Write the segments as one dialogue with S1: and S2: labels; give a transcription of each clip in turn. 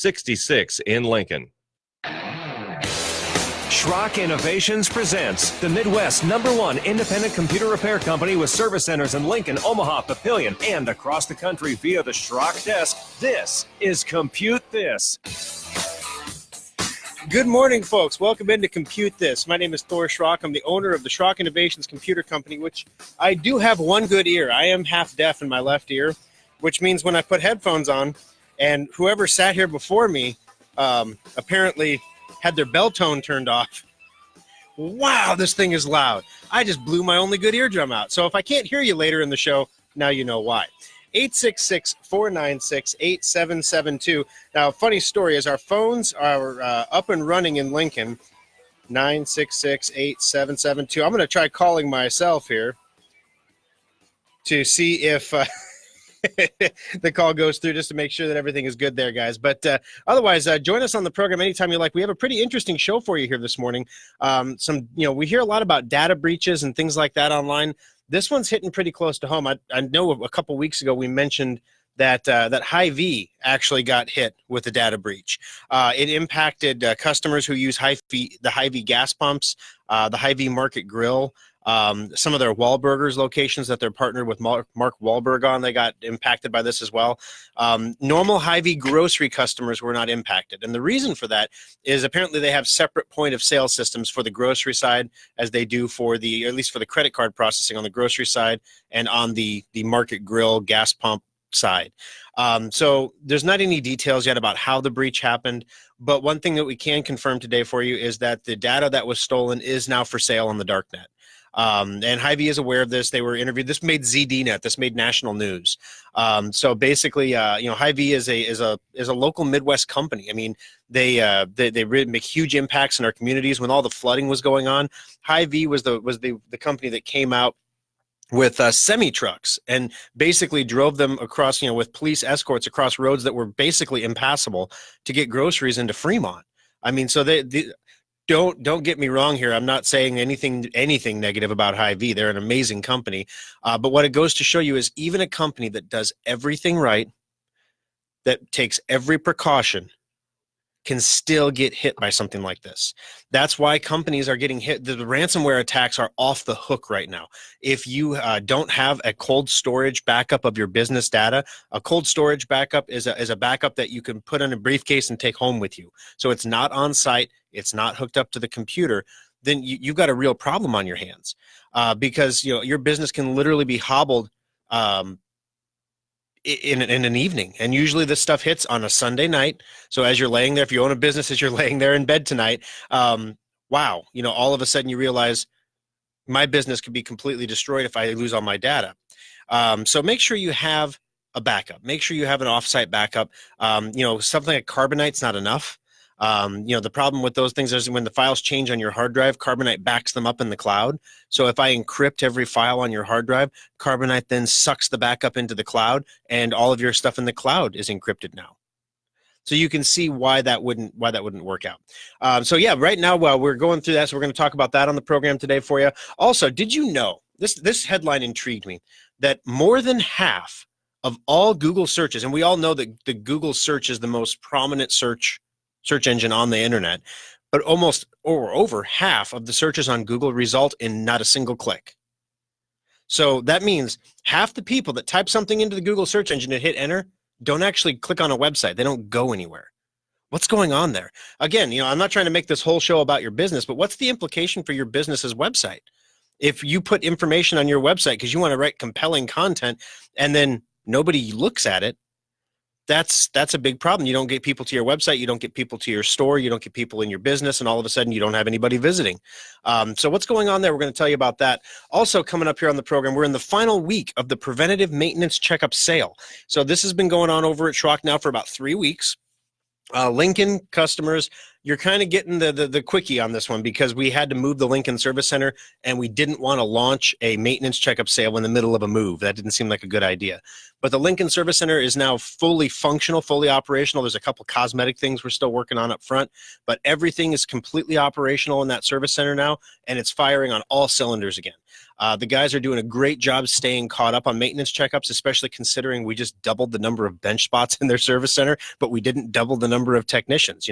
S1: 66 in Lincoln.
S2: Schrock Innovations presents the Midwest's #1 independent computer repair company with service centers in Lincoln, Omaha, Papillion, and across the country via the Schrock desk. This is ComputeThis.
S3: Good morning, folks. Welcome into ComputeThis. My name is Thor Schrock. I'm the owner of the Schrock Innovations Computer Company, which I do have one good ear. I am half deaf in my left ear, which means when I put headphones on, and whoever sat here before me apparently had their bell tone turned off. Wow, this thing is loud. I just blew my only good eardrum out. So if I can't hear you later in the show, now you know why. 866-496-8772. Now, funny story is our phones are up and running in Lincoln. 966-8772. I'm going to try calling myself here to see if the call goes through, just to make sure that everything is good there, guys. But otherwise, join us on the program anytime you like. We have a pretty interesting show for you here this morning. We hear a lot about data breaches and things like that online. This one's hitting pretty close to home. I know a couple weeks ago we mentioned that Hy-Vee actually got hit with a data breach. It impacted customers who use the Hy-Vee gas pumps, the Hy-Vee Market Grill, some of their Wahlburgers locations that they're partnered with Mark Wahlberg on. They got impacted by this as well. Normal Hy-Vee grocery customers were not impacted. And the reason for that is apparently they have separate point of sale systems for the grocery side as they do for at least for the credit card processing on the grocery side and on the Market Grill gas pump side. So there's not any details yet about how the breach happened, but one thing that we can confirm today for you is that the data that was stolen is now for sale on the darknet. And Hy-Vee is aware of this. They were interviewed. This made ZDNet. This made national news. So basically, Hy-Vee is a local Midwest company. I mean, they really make huge impacts in our communities. When all the flooding was going on, Hy-Vee was the company that came out with semi trucks and basically drove them across, with police escorts across roads that were basically impassable to get groceries into Fremont. I mean, so Don't get me wrong here. I'm not saying anything negative about Hy-Vee. They're an amazing company. But what it goes to show you is even a company that does everything right, that takes every precaution, can still get hit by something like this. That's why companies are getting hit. The ransomware attacks are off the hook right now. If you don't have a cold storage backup of your business data, a cold storage backup is a backup that you can put in a briefcase and take home with you. So it's not on site. It's not hooked up to the computer. Then you've got a real problem on your hands because your business can literally be hobbled in an evening. And usually this stuff hits on a Sunday night. So as you're laying there, if you own a business, as you're laying there in bed tonight, wow, all of a sudden you realize my business could be completely destroyed if I lose all my data. So make sure you have a backup. Make sure you have an offsite backup. Something like Carbonite's not enough. The problem with those things is when the files change on your hard drive, Carbonite backs them up in the cloud. So if I encrypt every file on your hard drive, Carbonite then sucks the backup into the cloud, and all of your stuff in the cloud is encrypted now. So you can see why that wouldn't work out. Right now while we're going through that, so we're going to talk about that on the program today for you. Also, did you know, this headline intrigued me, that more than half of all Google searches, and we all know that the Google search is the most prominent search engine on the internet, but almost or over half of the searches on Google result in not a single click. So that means half the people that type something into the Google search engine and hit enter don't actually click on a website. They don't go anywhere. What's going on there? Again, I'm not trying to make this whole show about your business, but what's the implication for your business's website? If you put information on your website because you want to write compelling content and then nobody looks at it, that's a big problem. You don't get people to your website, you don't get people to your store, you don't get people in your business, and all of a sudden you don't have anybody visiting. So what's going on there? We're going to tell you about that. Also coming up here on the program, we're in the final week of the preventative maintenance checkup sale. So this has been going on over at Schrock now for about 3 weeks. Lincoln customers, you're kind of getting the quickie on this one because we had to move the Lincoln Service Center and we didn't want to launch a maintenance checkup sale in the middle of a move. That didn't seem like a good idea. But the Lincoln Service Center is now fully functional, fully operational. There's a couple cosmetic things we're still working on up front, but everything is completely operational in that service center now, and it's firing on all cylinders again. The guys are doing a great job staying caught up on maintenance checkups, especially considering we just doubled the number of bench spots in their service center, but we didn't double the number of technicians,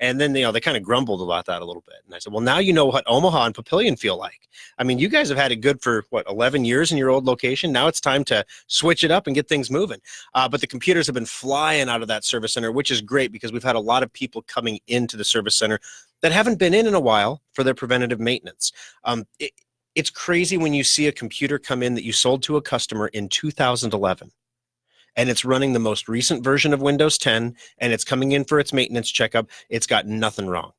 S3: And then, they kind of grumbled about that a little bit. And I said, well, now you know what Omaha and Papillion feel like. I mean, you guys have had it good for, 11 years in your old location. Now it's time to switch it up and get things moving. But the computers have been flying out of that service center, which is great because we've had a lot of people coming into the service center that haven't been in a while for their preventative maintenance. It's crazy when you see a computer come in that you sold to a customer in 2011 and it's running the most recent version of Windows 10 and it's coming in for its maintenance checkup. It's got nothing wrong.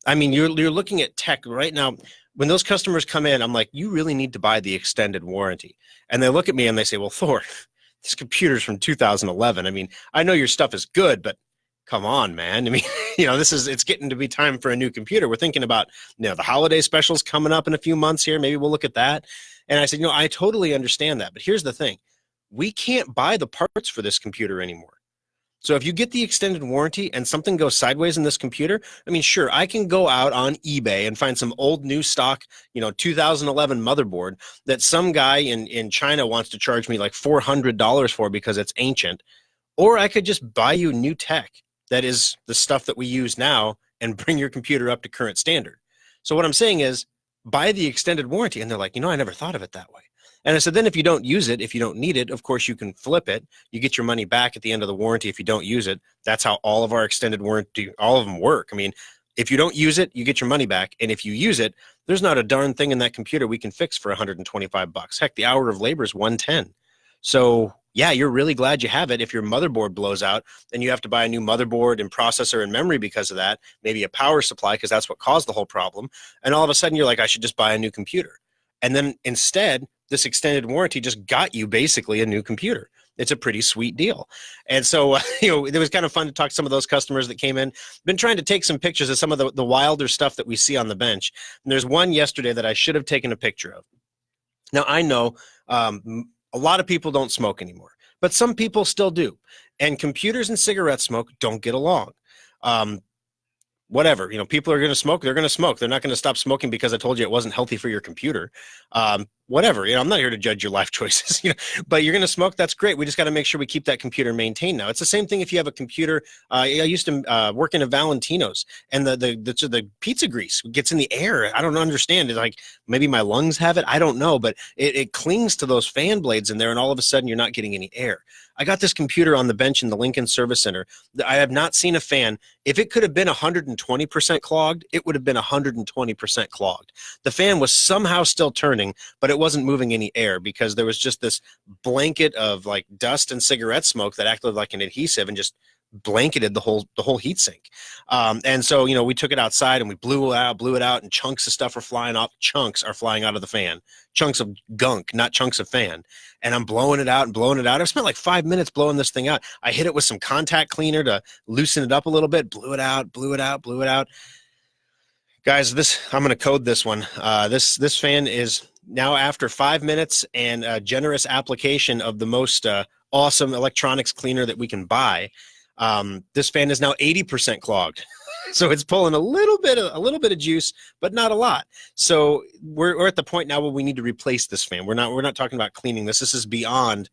S3: I mean, you're looking at tech right now. When those customers come in, I'm like, you really need to buy the extended warranty. And they look at me and they say, well, Thor, this computer's from 2011. I mean, I know your stuff is good, but come on, man. I mean, it's getting to be time for a new computer. We're thinking about, the holiday specials coming up in a few months here. Maybe we'll look at that. And I said, I totally understand that. But here's the thing. We can't buy the parts for this computer anymore. So if you get the extended warranty and something goes sideways in this computer, I mean, sure, I can go out on eBay and find some old new stock, 2011 motherboard that some guy in China wants to charge me like $400 for because it's ancient. Or I could just buy you new tech that is the stuff that we use now and bring your computer up to current standard. So what I'm saying is buy the extended warranty. And they're like, I never thought of it that way. And I said, then if you don't use it, if you don't need it, of course you can flip it. You get your money back at the end of the warranty if you don't use it. That's how all of our extended warranty, all of them work. I mean, if you don't use it, you get your money back. And if you use it, there's not a darn thing in that computer we can fix for $125. Heck, the hour of labor is $110. So yeah, you're really glad you have it. If your motherboard blows out, then you have to buy a new motherboard and processor and memory because of that, maybe a power supply because that's what caused the whole problem. And all of a sudden you're like, I should just buy a new computer. And then instead, this extended warranty just got you basically a new computer. It's a pretty sweet deal. And so, it was kind of fun to talk to some of those customers that came in. Been trying to take some pictures of some of the wilder stuff that we see on the bench. And there's one yesterday that I should have taken a picture of. Now, I know a lot of people don't smoke anymore, but some people still do. And computers and cigarette smoke don't get along. Whatever, people are going to smoke. They're going to smoke. They're not going to stop smoking because I told you it wasn't healthy for your computer. Whatever, I'm not here to judge your life choices, but you're going to smoke. That's great. We just got to make sure we keep that computer maintained now. It's the same thing if you have a computer. I used to work in a Valentino's and the pizza grease gets in the air. I don't understand. It's like maybe my lungs have it. I don't know, but it clings to those fan blades in there. And all of a sudden you're not getting any air. I got this computer on the bench in the Lincoln Service Center. I have not seen a fan. If it could have been 120% clogged, it would have been 120% clogged. The fan was somehow still turning, but it wasn't moving any air because there was just this blanket of like dust and cigarette smoke that acted like an adhesive and just blanketed the whole heat sink. And so, we took it outside and we blew it out and chunks of stuff are flying off. Chunks are flying out of the fan. Chunks of gunk, not chunks of fan. And I'm blowing it out and blowing it out. I spent like 5 minutes blowing this thing out. I hit it with some contact cleaner to loosen it up a little bit, blew it out. Guys, I'm going to code this one. This fan is now, after 5 minutes and a generous application of the most awesome electronics cleaner that we can buy, this fan is now 80% clogged. So it's pulling a little bit of juice, but not a lot. So we're at the point now where we need to replace this fan. We're not talking about cleaning this. This is beyond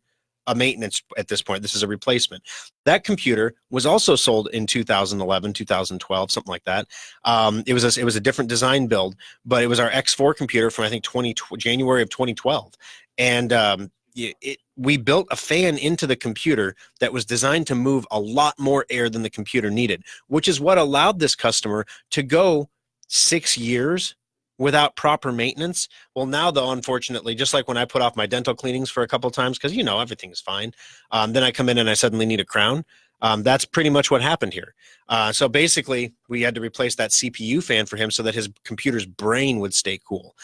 S3: a maintenance at this point. This is a replacement. That computer was also sold in 2011, 2012, something like that. It was a different design build, but it was our X4 computer from I think January of 2012, and we built a fan into the computer that was designed to move a lot more air than the computer needed, which is what allowed this customer to go 6 years without proper maintenance. Well, now though, unfortunately, just like when I put off my dental cleanings for a couple of times, because everything is fine, then I come in and I suddenly need a crown. That's pretty much what happened here. So basically, we had to replace that CPU fan for him so that his computer's brain would stay cool.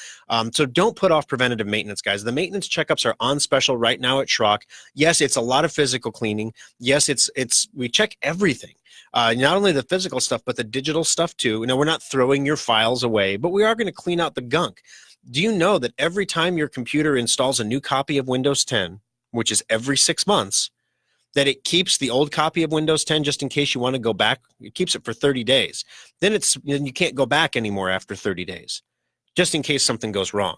S3: So don't put off preventative maintenance, guys. The maintenance checkups are on special right now at Schrock. Yes, it's a lot of physical cleaning. Yes, we check everything. Not only the physical stuff, but the digital stuff too. We're not throwing your files away, but we are going to clean out the gunk. Do you know that every time your computer installs a new copy of Windows 10, which is every 6 months, that it keeps the old copy of Windows 10 just in case you want to go back? It keeps it for 30 days. Then you can't go back anymore after 30 days, just in case something goes wrong,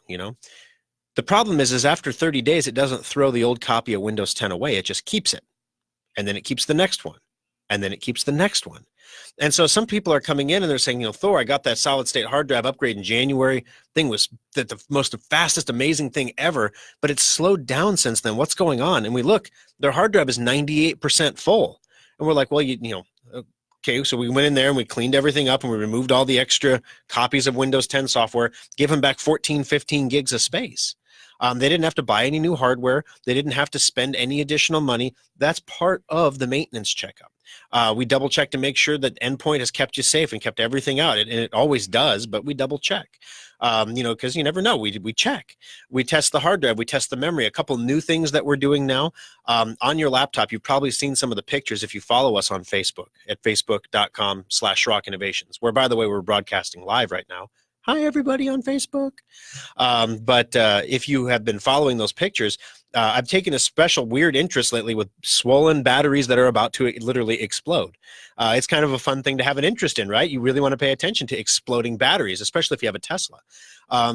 S3: The problem is after 30 days, it doesn't throw the old copy of Windows 10 away. It just keeps it. And then it keeps the next one. And then it keeps the next one. And so some people are coming in and they're saying, Thor, I got that solid state hard drive upgrade in January. Thing was the most fastest, amazing thing ever, but it's slowed down since then. What's going on? And we look, their hard drive is 98% full. And we're like, well, okay, so we went in there and we cleaned everything up and we removed all the extra copies of Windows 10 software, give them back 14, 15 gigs of space. They didn't have to buy any new hardware. They didn't have to spend any additional money. That's part of the maintenance checkup. We double check to make sure that Endpoint has kept you safe and kept everything out. And it always does, but we double check, because you never know. We check. We test the hard drive. We test the memory. A couple new things that we're doing now on your laptop. You've probably seen some of the pictures if you follow us on Facebook at facebook.com/rockinnovations, where, by the way, we're broadcasting live right now. Hi, everybody on Facebook. But if you have been following those pictures, I've taken a special weird interest lately with swollen batteries that are about to literally explode. It's kind of a fun thing to have an interest in, right? You really want to pay attention to exploding batteries, especially if you have a Tesla.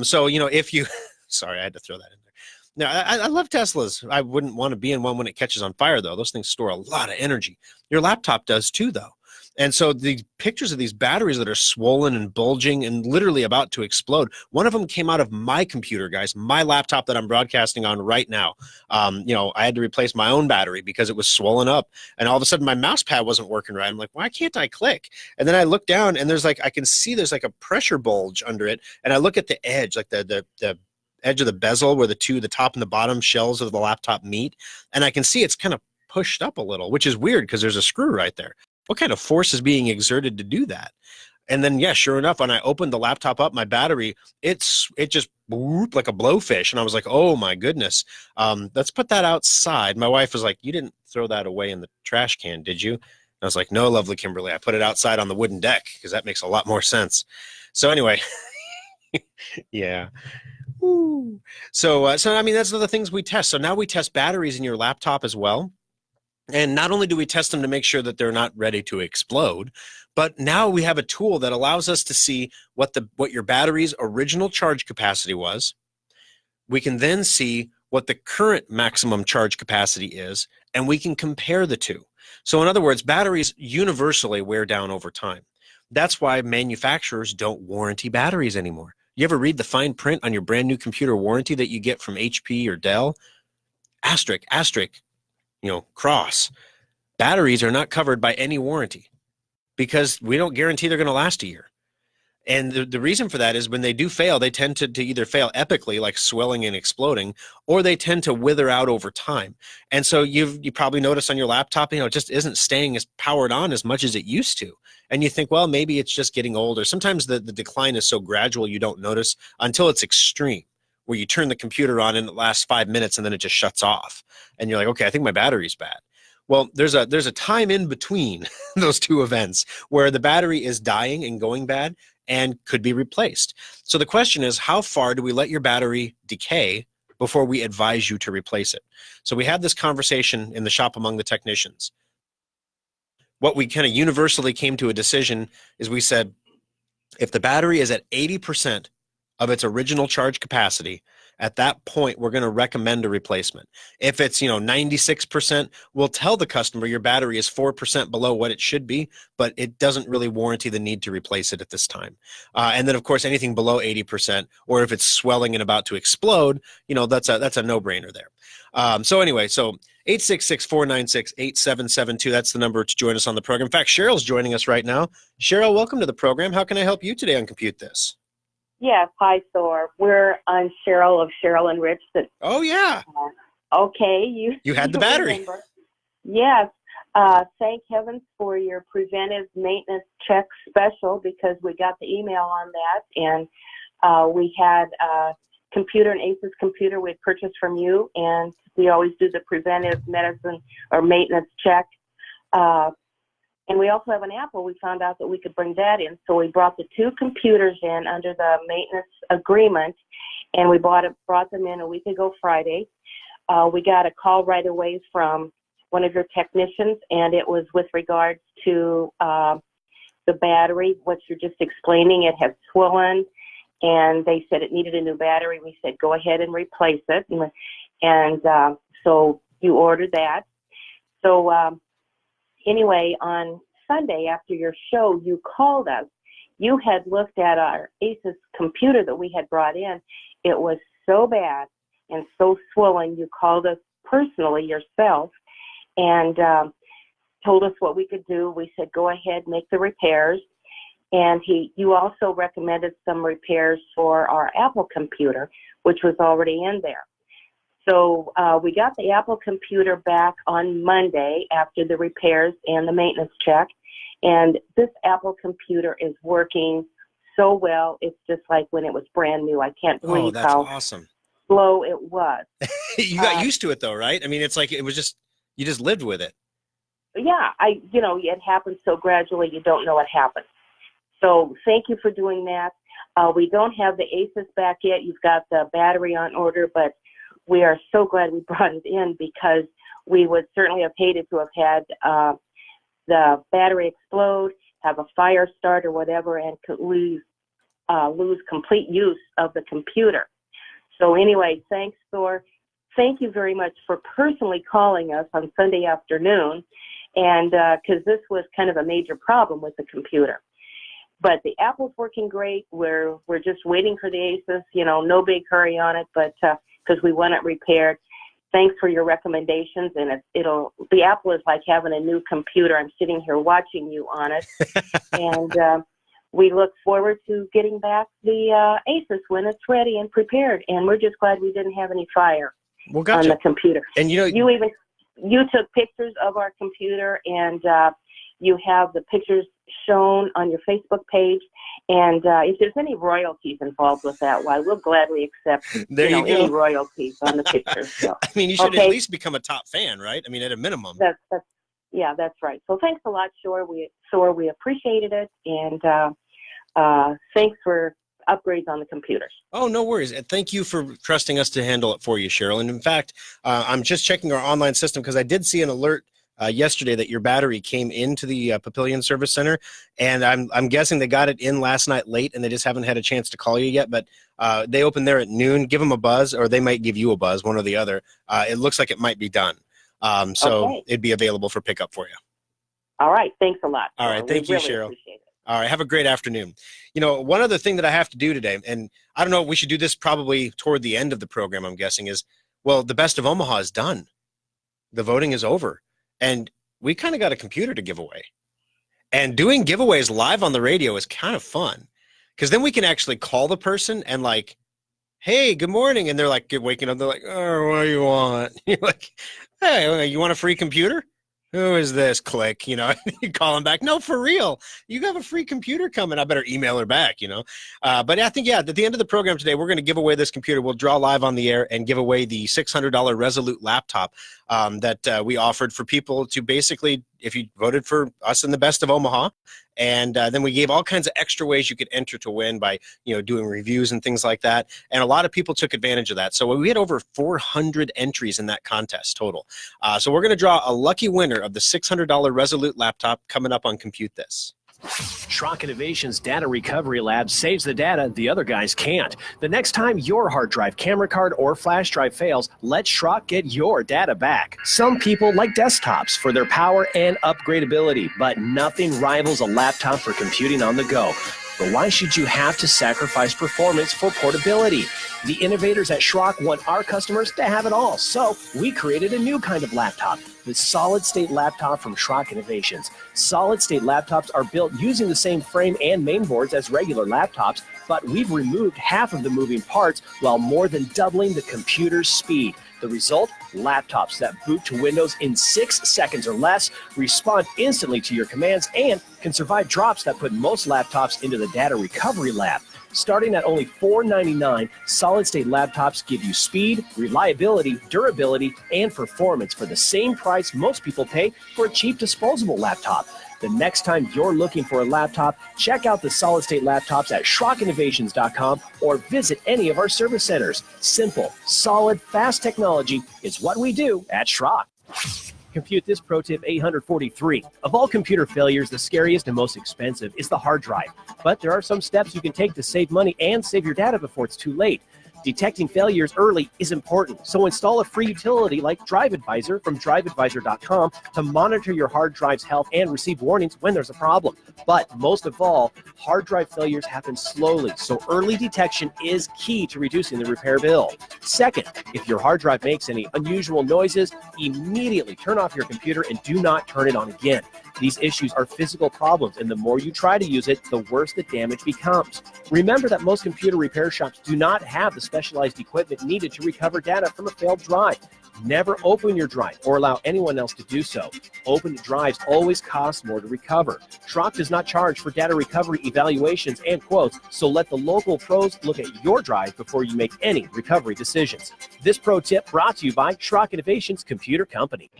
S3: So, if you, sorry, I had to throw that in there. Now, I love Teslas. I wouldn't want to be in one when it catches on fire, though. Those things store a lot of energy. Your laptop does too, though. And so the pictures of these batteries that are swollen and bulging and literally about to explode, one of them came out of my computer, guys, my laptop that I'm broadcasting on right now. I had to replace my own battery because it was swollen up. And all of a sudden my mouse pad wasn't working right. I'm like, why can't I click? And then I look down and I can see there's like a pressure bulge under it. And I look at the edge, like the edge of the bezel where the top and the bottom shells of the laptop meet. And I can see it's kind of pushed up a little, which is weird because there's a screw right there. What kind of force is being exerted to do that? And then, sure enough, when I opened the laptop up, my battery, it just whooped like a blowfish. And I was like, oh, my goodness. Let's put that outside. My wife was like, you didn't throw that away in the trash can, did you? And I was like, no, lovely Kimberly. I put it outside on the wooden deck because that makes a lot more sense. So anyway, yeah. Woo. So, I mean, that's one of the things we test. So now we test batteries in your laptop as well. And not only do we test them to make sure that they're not ready to explode, but now we have a tool that allows us to see what your battery's original charge capacity was. We can then see what the current maximum charge capacity is, and we can compare the two. So in other words, batteries universally wear down over time. That's why manufacturers don't warranty batteries anymore. You ever read the fine print on your brand new computer warranty that you get from HP or Dell? Asterisk, cross. Batteries are not covered by any warranty because we don't guarantee they're going to last a year. And the reason for that is when they do fail, they tend to either fail epically, like swelling and exploding, or they tend to wither out over time. And so you probably noticed on your laptop, it just isn't staying as powered on as much as it used to. And you think, well, maybe it's just getting older. Sometimes the decline is so gradual you don't notice until it's extreme, where you turn the computer on and it lasts 5 minutes and then it just shuts off. And you're like, okay, I think my battery's bad. Well, there's a time in between those two events where the battery is dying and going bad and could be replaced. So the question is, how far do we let your battery decay before we advise you to replace it? So we had this conversation in the shop among the technicians. What we kind of universally came to a decision is we said, if the battery is at 80% of its original charge capacity, at that point, we're going to recommend a replacement. If it's, 96%, we'll tell the customer your battery is 4% below what it should be, but it doesn't really warranty the need to replace it at this time. And then, of course, anything below 80%, or if it's swelling and about to explode, that's a no-brainer there. So 866-496-8772. That's the number to join us on the program. In fact, Cheryl's joining us right now. Cheryl, welcome to the program. How can I help you today on ComputeThis?
S4: Yes, hi, Thor. I'm Cheryl of Cheryl and Rich.
S3: Oh, yeah.
S4: Okay.
S3: You had the battery.
S4: Remember. Yes. Thank heavens for your preventive maintenance check special because we got the email on that. And we had a computer, an Asus computer we had purchased from you. And we always do the preventive medicine or maintenance check. And we also have an Apple. We found out that we could bring that in. So we brought the two computers in under the maintenance agreement, and we brought them in a week ago Friday. We got a call right away from one of your technicians, and it was with regards to the battery, what you're just explaining. It has swollen, and they said it needed a new battery. We said, go ahead and replace it. And so you ordered that. So anyway, on Sunday after your show, you called us. You had looked at our Asus computer that we had brought in. It was so bad and so swollen. You called us personally yourself and told us what we could do. We said, go ahead, make the repairs. And you also recommended some repairs for our Apple computer, which was already in there. So we got the Apple computer back on Monday after the repairs and the maintenance check. And this Apple computer is working so well. It's just like when it was brand new. I can't believe how
S3: awesome.
S4: slow it was.
S3: You got used to it though, right? I mean, it's like you just lived with it.
S4: Yeah, it happens so gradually you don't know what happened. So thank you for doing that. We don't have the Asus back yet. You've got the battery on order, but we are so glad we brought it in because we would certainly have hated to have had the battery explode, have a fire start or whatever, and could lose complete use of the computer. So anyway, thank you very much for personally calling us on Sunday afternoon, and because this was kind of a major problem with the computer. But the Apple's working great. We're just waiting for the Asus. No big hurry on it, but because we want it repaired. Thanks for your recommendations, and the Apple is like having a new computer. I'm sitting here watching you on it, and we look forward to getting back the Asus when it's ready and prepared. And we're just glad we didn't have any fire on the computer. And you took pictures of our computer, and you have the pictures shown on your Facebook page. And if there's any royalties involved with that, why we'll gladly accept any royalties on the pictures. So.
S3: I mean, you should at least become a top fan, right? I mean, at a minimum.
S4: That's right. So thanks a lot, Shore. We appreciated it, and thanks for upgrades on the computers.
S3: Oh, no worries. And thank you for trusting us to handle it for you, Cheryl. And in fact, I'm just checking our online system because I did see an alert yesterday that your battery came into the Papillion Service Center, and I'm guessing they got it in last night late, and they just haven't had a chance to call you yet. But they open there at noon. Give them a buzz, or they might give you a buzz, one or the other. It looks like it might be done, so it'd be available for pickup for you.
S4: All right, thanks a lot.
S3: All right, thank you, Cheryl.
S4: Appreciate it.
S3: All right, have a great afternoon. One other thing that I have to do today, and I don't know, we should do this probably toward the end of the program, I'm guessing, is, the Best of Omaha is done. The voting is over. And we kind of got a computer to give away. And doing giveaways live on the radio is kind of fun because then we can actually call the person and like, hey, good morning. And they're like, waking up. They're like, oh, what do you want? You're like, hey, you want a free computer? Who is this? Click, you call them back. No, for real. You have a free computer coming. I better email her back, But I think, at the end of the program today, we're going to give away this computer. We'll draw live on the air and give away the $600 Resolute laptop that we offered for people to basically, if you voted for us in the Best of Omaha. And then we gave all kinds of extra ways you could enter to win by, doing reviews and things like that. And a lot of people took advantage of that. So we had over 400 entries in that contest total. So we're going to draw a lucky winner of the $600 Resolute laptop coming up on ComputeThis.
S2: Schrock Innovation's Data Recovery Lab saves the data the other guys can't. The next time your hard drive, camera card, or flash drive fails, let Schrock get your data back. Some people like desktops for their power and upgradability, but nothing rivals a laptop for computing on the go. But why should you have to sacrifice performance for portability? The innovators at Schrock want our customers to have it all, so we created a new kind of laptop, the solid-state laptop from Schrock Innovations. Solid-state laptops are built using the same frame and mainboards as regular laptops, but we've removed half of the moving parts while more than doubling the computer's speed. The result? Laptops that boot to Windows in 6 seconds or less, respond instantly to your commands, and can survive drops that put most laptops into the Data Recovery Lab. Starting at only $499, solid-state laptops give you speed, reliability, durability, and performance for the same price most people pay for a cheap disposable laptop. The next time you're looking for a laptop, check out the solid-state laptops at SchrockInnovations.com or visit any of our service centers. Simple, solid, fast technology is what we do at Schrock.
S5: Compute This Pro Tip 843. Of all computer failures, the scariest and most expensive is the hard drive. But there are some steps you can take to save money and save your data before it's too late. Detecting failures early is important, so install a free utility like Drive Advisor from driveadvisor.com to monitor your hard drive's health and receive warnings when there's a problem. But most of all, hard drive failures happen slowly, so early detection is key to reducing the repair bill. Second, if your hard drive makes any unusual noises, immediately turn off your computer and do not turn it on again. These issues are physical problems, and the more you try to use it, the worse the damage becomes. Remember that most computer repair shops do not have the specialized equipment needed to recover data from a failed drive. Never open your drive or allow anyone else to do so. Open drives always cost more to recover. Schrock does not charge for data recovery evaluations and quotes, so let the local pros look at your drive before you make any recovery decisions. This pro tip brought to you by Schrock Innovations Computer Company.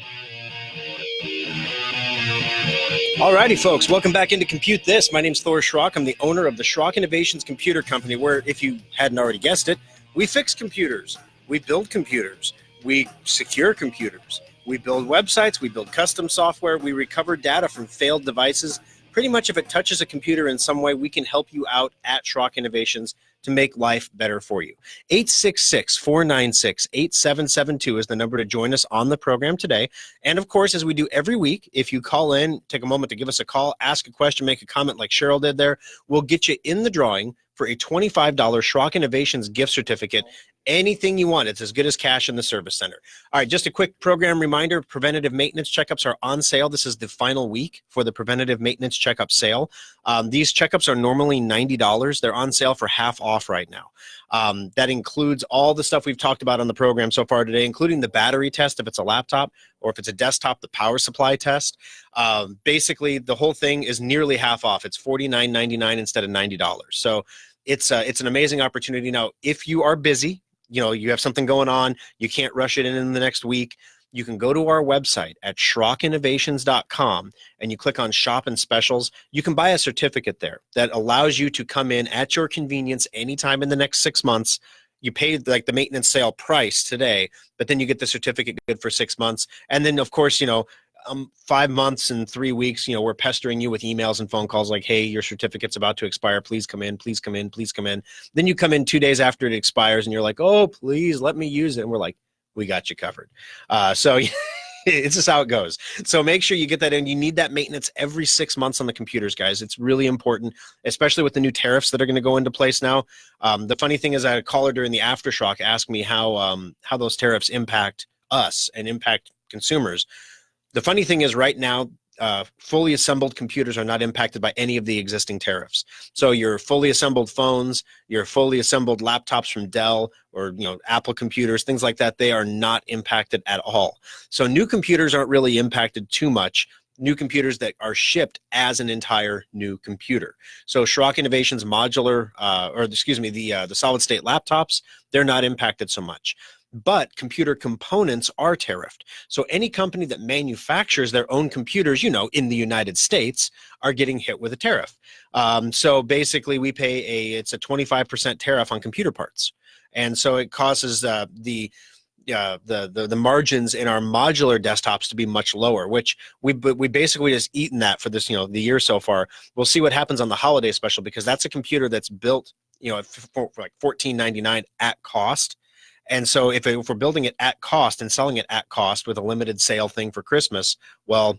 S3: Alrighty, folks, welcome back into Compute This. My name's Thor Schrock. I'm the owner of the Schrock Innovations Computer Company, where, if you hadn't already guessed it, we fix computers, we build computers, we secure computers, we build websites, we build custom software, we recover data from failed devices. Pretty much if it touches a computer in some way, we can help you out at Schrock Innovations to make life better for you. 866-496-8772 is the number to join us on the program today. And of course, as we do every week, if you call in, take a moment to give us a call, ask a question, make a comment like Cheryl did there, we'll get you in the drawing for a $25 Schrock Innovations gift certificate. Anything you want. It's as good as cash in the service center. All right, just a quick program reminder, preventative maintenance checkups are on sale. This is the final week for the preventative maintenance checkup sale. These checkups are normally $90. They're on sale for half off right now. That includes all the stuff we've talked about on the program so far today, including the battery test if it's a laptop, or if it's a desktop, the power supply test. Basically, the whole thing is nearly half off. It's $49.99 instead of $90. So it's an amazing opportunity. Now, if you are busy, you have something going on, you can't rush it in the next week, you can go to our website at SchrockInnovations.com and you click on Shop and Specials. You can buy a certificate there that allows you to come in at your convenience anytime in the next 6 months. You pay like the maintenance sale price today, but then you get the certificate good for 6 months. And then, of course, 5 months and 3 weeks, we're pestering you with emails and phone calls like, hey, your certificate's about to expire. Please come in, please come in, please come in. Then you come in 2 days after it expires and you're like, oh, please let me use it. And we're like, we got you covered. So it's just how it goes. So make sure you get that in. You need that maintenance every 6 months on the computers, guys. It's really important, especially with the new tariffs that are going to go into place now. The funny thing is I had a caller during the Aftershock ask me how those tariffs impact us and impact consumers. The funny thing is right now, fully assembled computers are not impacted by any of the existing tariffs. So your fully assembled phones, your fully assembled laptops from Dell or Apple computers, things like that, they are not impacted at all. So new computers aren't really impacted too much. New computers that are shipped as an entire new computer. So Schrock Innovations modular, the solid state laptops, they're not impacted so much. But computer components are tariffed. So any company that manufactures their own computers, in the United States, are getting hit with a tariff. So basically we pay it's a 25% tariff on computer parts. And so it causes the margins in our modular desktops to be much lower, which we basically just eaten that for this, the year so far. We'll see what happens on the holiday special, because that's a computer that's built, for like $14.99 at cost. And so if we're building it at cost and selling it at cost with a limited sale thing for Christmas, well,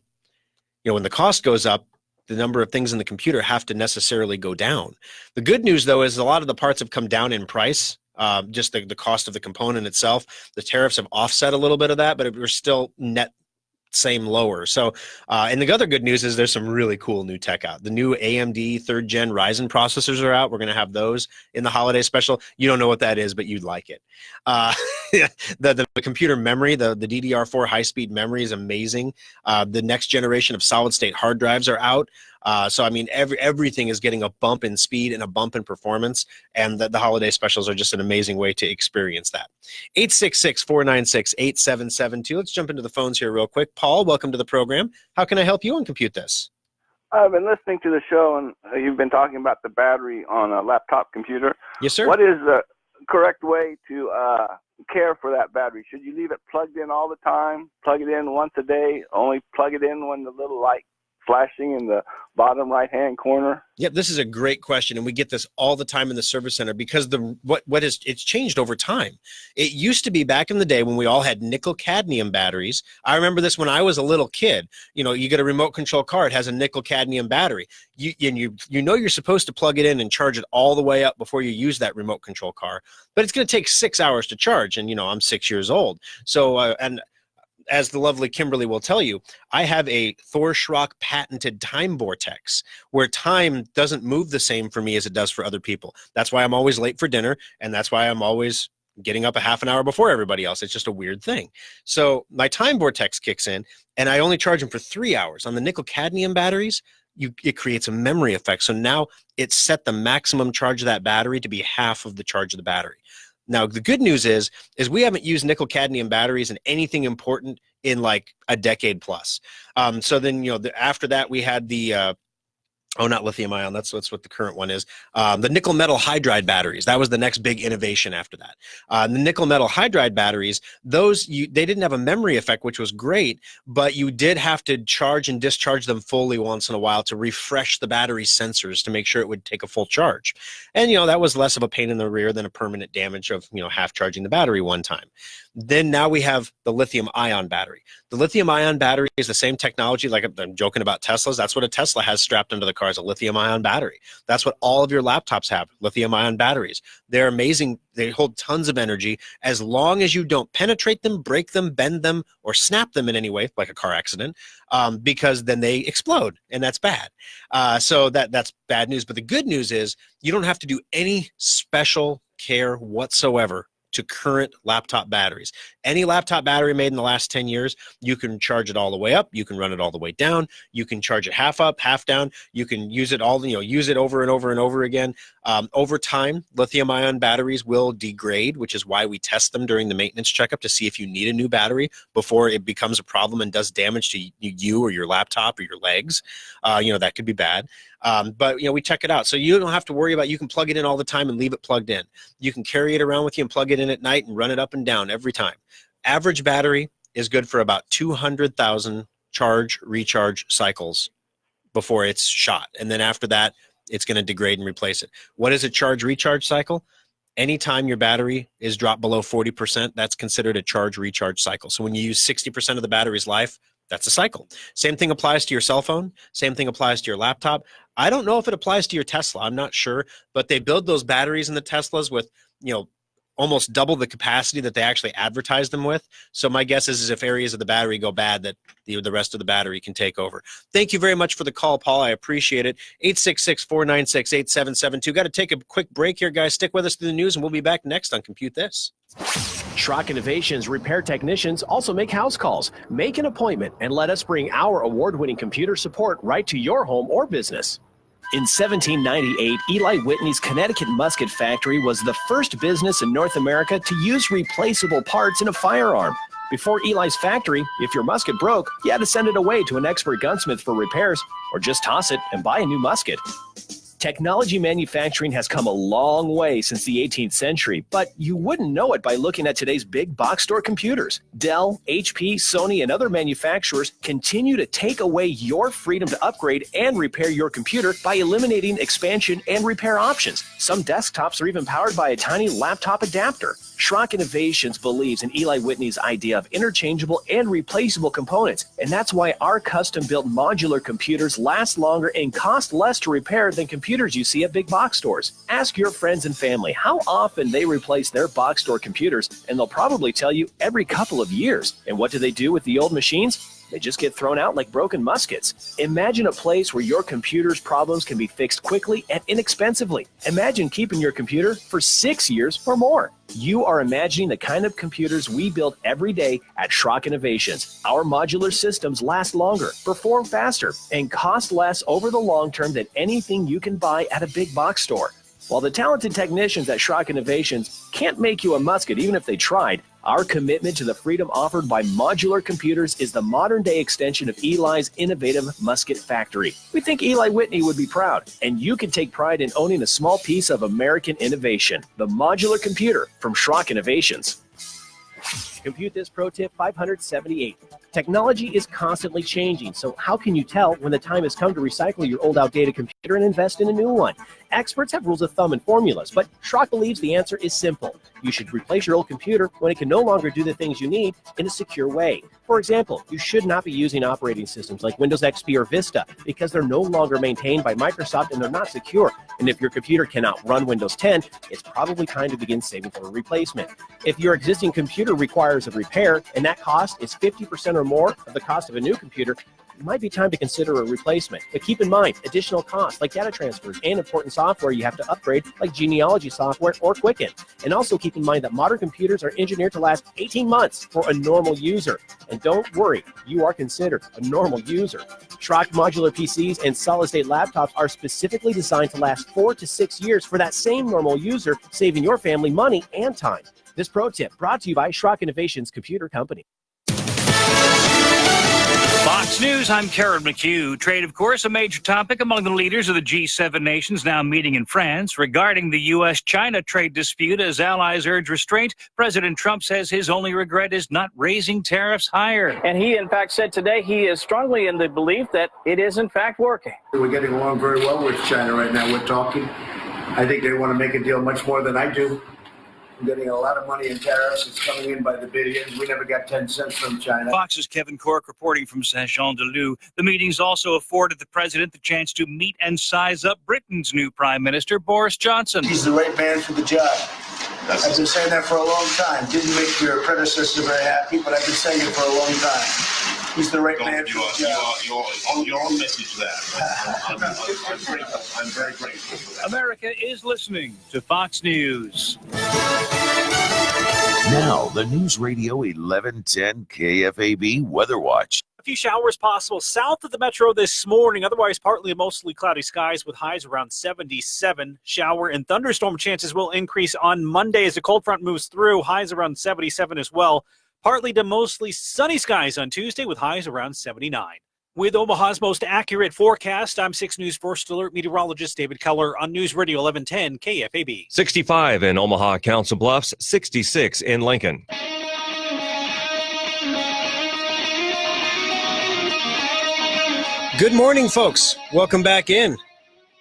S3: when the cost goes up, the number of things in the computer have to necessarily go down. The good news, though, is a lot of the parts have come down in price. Just the cost of the component itself. The tariffs have offset a little bit of that, but we're still net same lower. So, and the other good news is there's some really cool new tech out. The new AMD 3rd Gen Ryzen processors are out. We're going to have those in the holiday special. You don't know what that is, but you'd like it. The computer memory, the DDR4 high-speed memory is amazing. The next generation of solid-state hard drives are out. So, I mean, everything is getting a bump in speed and a bump in performance, and the holiday specials are just an amazing way to experience that. 866-496-8772. Let's jump into the phones here real quick. Paul, welcome to the program. How can I help you on Compute This?
S6: I've been listening to the show, and you've been talking about the battery on a laptop computer.
S3: Yes, sir.
S6: What is the correct way to care for that battery? Should you leave it plugged in all the time, plug it in once a day, only plug it in when the little light flashing in the bottom right-hand corner?
S3: Yep, this is a great question, and we get this all the time in the service center because it's changed over time. It used to be back in the day when we all had nickel cadmium batteries. I remember this when I was a little kid. You get a remote control car, it has a nickel cadmium battery. You know you're supposed to plug it in and charge it all the way up before you use that remote control car, but it's going to take 6 hours to charge, and I'm 6 years old. So and as the lovely Kimberly will tell you, I have a Thor-Schrock patented time vortex where time doesn't move the same for me as it does for other people. That's why I'm always late for dinner, and that's why I'm always getting up a half an hour before everybody else. It's just a weird thing. So my time vortex kicks in, and I only charge them for 3 hours. On the nickel cadmium batteries, it creates a memory effect. So now it's set the maximum charge of that battery to be half of the charge of the battery. Now, the good news is we haven't used nickel cadmium batteries in anything important in like a decade plus. So then, after that, we had the not lithium ion. That's what the current one is. The nickel metal hydride batteries. That was the next big innovation after that. The nickel metal hydride batteries, they didn't have a memory effect, which was great, but you did have to charge and discharge them fully once in a while to refresh the battery sensors to make sure it would take a full charge. And, that was less of a pain in the rear than a permanent damage of, half charging the battery one time. Then now we have the lithium ion battery. The lithium ion battery is the same technology, like I'm joking about Teslas. That's what a Tesla has strapped under the car, is a lithium ion battery. That's what all of your laptops have, lithium ion batteries. They're amazing. They hold tons of energy as long as you don't penetrate them, break them, bend them, or snap them in any way, like a car accident, because then they explode, and that's bad. So that's bad news. But the good news is you don't have to do any special care whatsoever to current laptop batteries. Any laptop battery made in the last 10 years, you can charge it all the way up. You can run it all the way down. You can charge it half up, half down. You can use it use it over and over and over again. Over time, lithium ion batteries will degrade, which is why we test them during the maintenance checkup to see if you need a new battery before it becomes a problem and does damage to you or your laptop or your legs. That could be bad. But we check it out. So you don't have to worry about, you can plug it in all the time and leave it plugged in. You can carry it around with you and plug it in at night and run it up and down every time. Average battery is good for about 200,000 charge recharge cycles before it's shot. And then after that, it's going to degrade and replace it. What is a charge recharge cycle? Anytime your battery is dropped below 40%, that's considered a charge recharge cycle. So when you use 60% of the battery's life, that's a cycle. Same thing applies to your cell phone. Same thing applies to your laptop. I don't know if it applies to your Tesla. I'm not sure, but they build those batteries in the Teslas with, almost double the capacity that they actually advertise them with. So my guess is if areas of the battery go bad, that the rest of the battery can take over. Thank you very much for the call, Paul. I appreciate it. 866-496-8772. Got to take a quick break here, guys. Stick with us through the news, and we'll be back next on Compute This.
S5: Schrock Innovations repair technicians also make house calls. Make an appointment and let us bring our award-winning computer support right to your home or business. In 1798, Eli Whitney's Connecticut Musket Factory was the first business in North America to use replaceable parts in a firearm. Before Eli's factory, if your musket broke, you had to send it away to an expert gunsmith for repairs, or just toss it and buy a new musket. Technology manufacturing has come a long way since the 18th century, but you wouldn't know it by looking at today's big box store computers. Dell, HP, Sony, and other manufacturers continue to take away your freedom to upgrade and repair your computer by eliminating expansion and repair options. Some desktops are even powered by a tiny laptop adapter. Schrock Innovations believes in Eli Whitney's idea of interchangeable and replaceable components, and that's why our custom-built modular computers last longer and cost less to repair than computers you see at big box stores. Ask your friends and family how often they replace their box store computers, and they'll probably tell you every couple of years. And what do they do with the old machines? They just get thrown out like broken muskets. Imagine a place where your computer's problems can be fixed quickly and inexpensively. Imagine keeping your computer for 6 years or more. You are imagining the kind of computers we build every day at Schrock Innovations. Our modular systems last longer, perform faster, and cost less over the long term than anything you can buy at a big box store. While the talented technicians at Schrock Innovations can't make you a musket even if they tried, our commitment to the freedom offered by modular computers is the modern-day extension of Eli's innovative musket factory. We think Eli Whitney would be proud, and you can take pride in owning a small piece of American innovation, the modular computer from Schrock Innovations. ComputeThis Pro Tip 578. Technology is constantly changing, so how can you tell when the time has come to recycle your old outdated computer and invest in a new one? Experts have rules of thumb and formulas, but Schrock believes the answer is simple. You should replace your old computer when it can no longer do the things you need in a secure way. For example, you should not be using operating systems like Windows XP or Vista because they're no longer maintained by Microsoft and they're not secure. And if your computer cannot run Windows 10, it's probably time to begin saving for a replacement. If your existing computer requires a repair and that cost is 50% or more of the cost of a new computer, it might be time to consider a replacement. But keep in mind, additional costs like data transfers and important software you have to upgrade like genealogy software or Quicken. And also keep in mind that modern computers are engineered to last 18 months for a normal user. And don't worry, you are considered a normal user. Schrock modular PCs and solid-state laptops are specifically designed to last 4 to 6 years for that same normal user, saving your family money and time. This pro tip brought to you by Schrock Innovations Computer Company.
S7: Fox News, I'm Karen McHugh. Trade, of course, a major topic among the leaders of the G7 nations now meeting in France. Regarding the U.S.-China trade dispute, as allies urge restraint, President Trump says his only regret is not raising tariffs higher.
S8: And he, in fact, said today he is strongly in the belief that it is, in fact, working.
S9: We're getting along very well with China right now. We're talking. I think they want to make a deal much more than I do. I'm getting a lot of money in tariffs. It's coming in by the billions. We never got 10 cents from China.
S7: Fox's Kevin Cork reporting from Saint-Jean-de-Luz. The meetings also afforded the president the chance to meet and size up Britain's new prime minister, Boris Johnson.
S9: He's the right man for the job. I've been saying that for a long time. Didn't make your predecessor very happy, but I've been saying it for a long time. He's the right man for the job.
S10: Your own message there. I'm very grateful for that.
S7: America is listening to Fox News.
S11: Now, the News Radio 1110 KFAB Weather Watch.
S12: A few showers possible south of the metro this morning. Otherwise, partly to mostly cloudy skies with highs around 77. Shower and thunderstorm chances will increase on Monday as the cold front moves through. Highs around 77 as well. Partly to mostly sunny skies on Tuesday with highs around 79. With Omaha's most accurate forecast, I'm 6 News First Alert meteorologist David Keller on News Radio 1110 KFAB.
S1: 65 in Omaha, Council Bluffs, 66 in Lincoln.
S3: Good morning, folks. Welcome back in.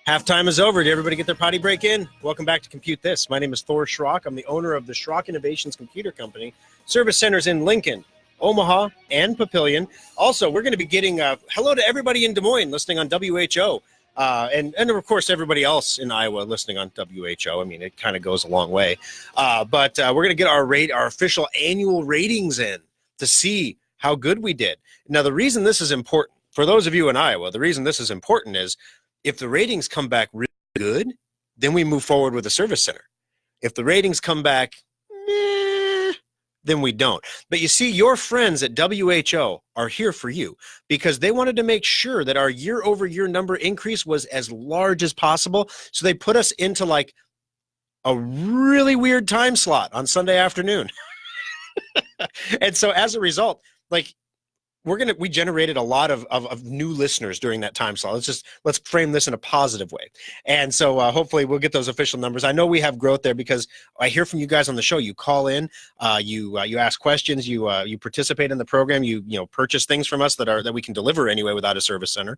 S3: Halftime is over. Did everybody get their potty break in? Welcome back to Compute This. My name is Thor Schrock. I'm the owner of the Schrock Innovations Computer Company. Service centers in Lincoln, Omaha, and Papillion. Also, we're going to be getting hello to everybody in Des Moines listening on WHO. And of course, everybody else in Iowa listening on WHO. I mean, it kind of goes a long way. But we're going to get our official annual ratings in to see how good we did. Now, the reason this is important, for those of you in Iowa, the reason this is important is if the ratings come back really good, then we move forward with the service center. If the ratings come back, then we don't. But you see, your friends at WHO are here for you because they wanted to make sure that our year-over-year number increase was as large as possible. So they put us into like a really weird time slot on Sunday afternoon. And so as a result, like we generated a lot of new listeners during that time slot. Let's frame this in a positive way. And so hopefully we'll get those official numbers. I know we have growth there because I hear from you guys on the show. You call in, you ask questions, you participate in the program, you purchase things from us that we can deliver anyway without a service center.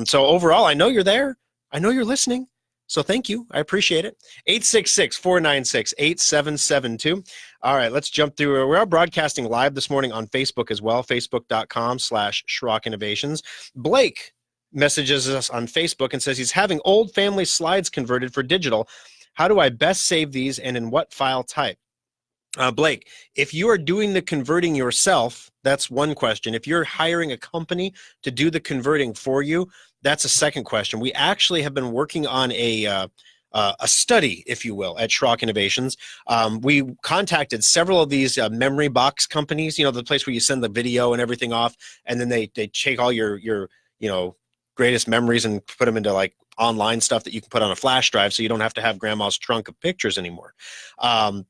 S3: So overall, I know you're there. I know you're listening. So thank you. I appreciate it. 866-496-8772. All right, let's jump through. We are broadcasting live this morning on Facebook as well, facebook.com/Schrock Innovations. Blake messages us on Facebook and says he's having old family slides converted for digital. How do I best save these and in what file type? Blake, if you are doing the converting yourself, that's one question. If you're hiring a company to do the converting for you, that's a second question. We actually have been working on a study, if you will, at Schrock Innovations. We contacted several of these memory box companies, the place where you send the video and everything off, and then they take all your greatest memories and put them into like online stuff that you can put on a flash drive so you don't have to have grandma's trunk of pictures anymore.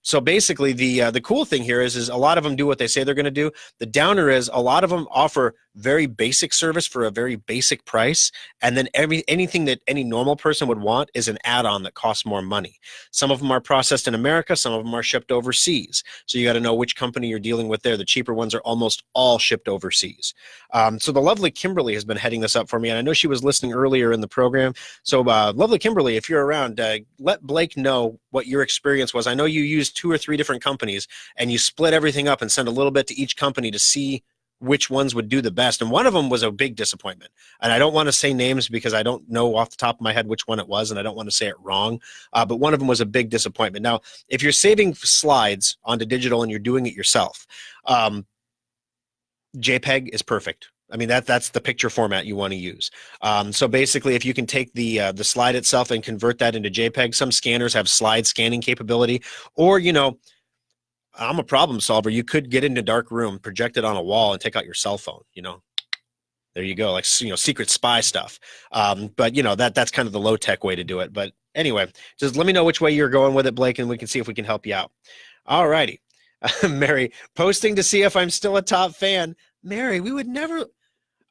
S3: So basically the cool thing here is a lot of them do what they say they're going to do. The downer is a lot of them offer very basic service for a very basic price, and then anything that any normal person would want is an add-on that costs more money. Some of them are processed in America, some of them are shipped overseas. So you got to know which company you're dealing with there. The cheaper ones are almost all shipped overseas. So the lovely Kimberly has been heading this up for me, and I know she was listening earlier in the program. So lovely Kimberly, if you're around, let Blake know what your experience was. I know you used 2 or 3 different companies, and you split everything up and sent a little bit to each company to see which ones would do the best. And one of them was a big disappointment. And I don't want to say names because I don't know off the top of my head which one it was, and I don't want to say it wrong. But one of them was a big disappointment. Now, if you're saving slides onto digital and you're doing it yourself, JPEG is perfect. I mean, that's the picture format you want to use. So basically, if you can take the slide itself and convert that into JPEG, some scanners have slide scanning capability, or, you know, I'm a problem solver. You could get into a dark room, project it on a wall, and take out your cell phone. You know, there you go, like, you know, secret spy stuff. But you know, that's kind of the low tech way to do it. But anyway, just let me know which way you're going with it, Blake, and we can see if we can help you out. All righty, Mary, posting to see if I'm still a top fan. Mary, we would never.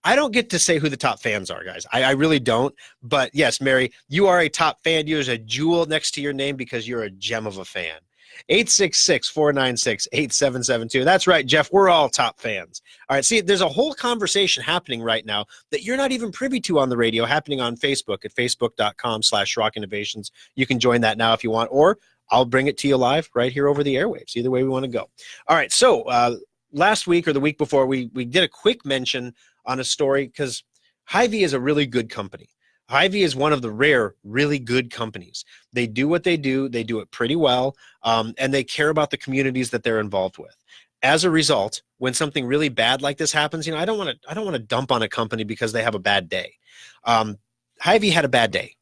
S3: I don't get to say who the top fans are, guys. I really don't. But yes, Mary, you are a top fan. There's a jewel next to your name because you're a gem of a fan. 866-496-8772. That's right, Jeff. We're all top fans. All right. See, there's a whole conversation happening right now that you're not even privy to on the radio, happening on Facebook at facebook.com/rockinnovations. You can join that now if you want, or I'll bring it to you live right here over the airwaves. Either way we want to go. All right. So last week or the week before, we did a quick mention on a story because Hy-Vee is a really good company. Hy-Vee is one of the rare, really good companies. They do what they do it pretty well, and they care about the communities that they're involved with. As a result, when something really bad like this happens, you know, I don't want to dump on a company because they have a bad day. Hy-Vee had a bad day.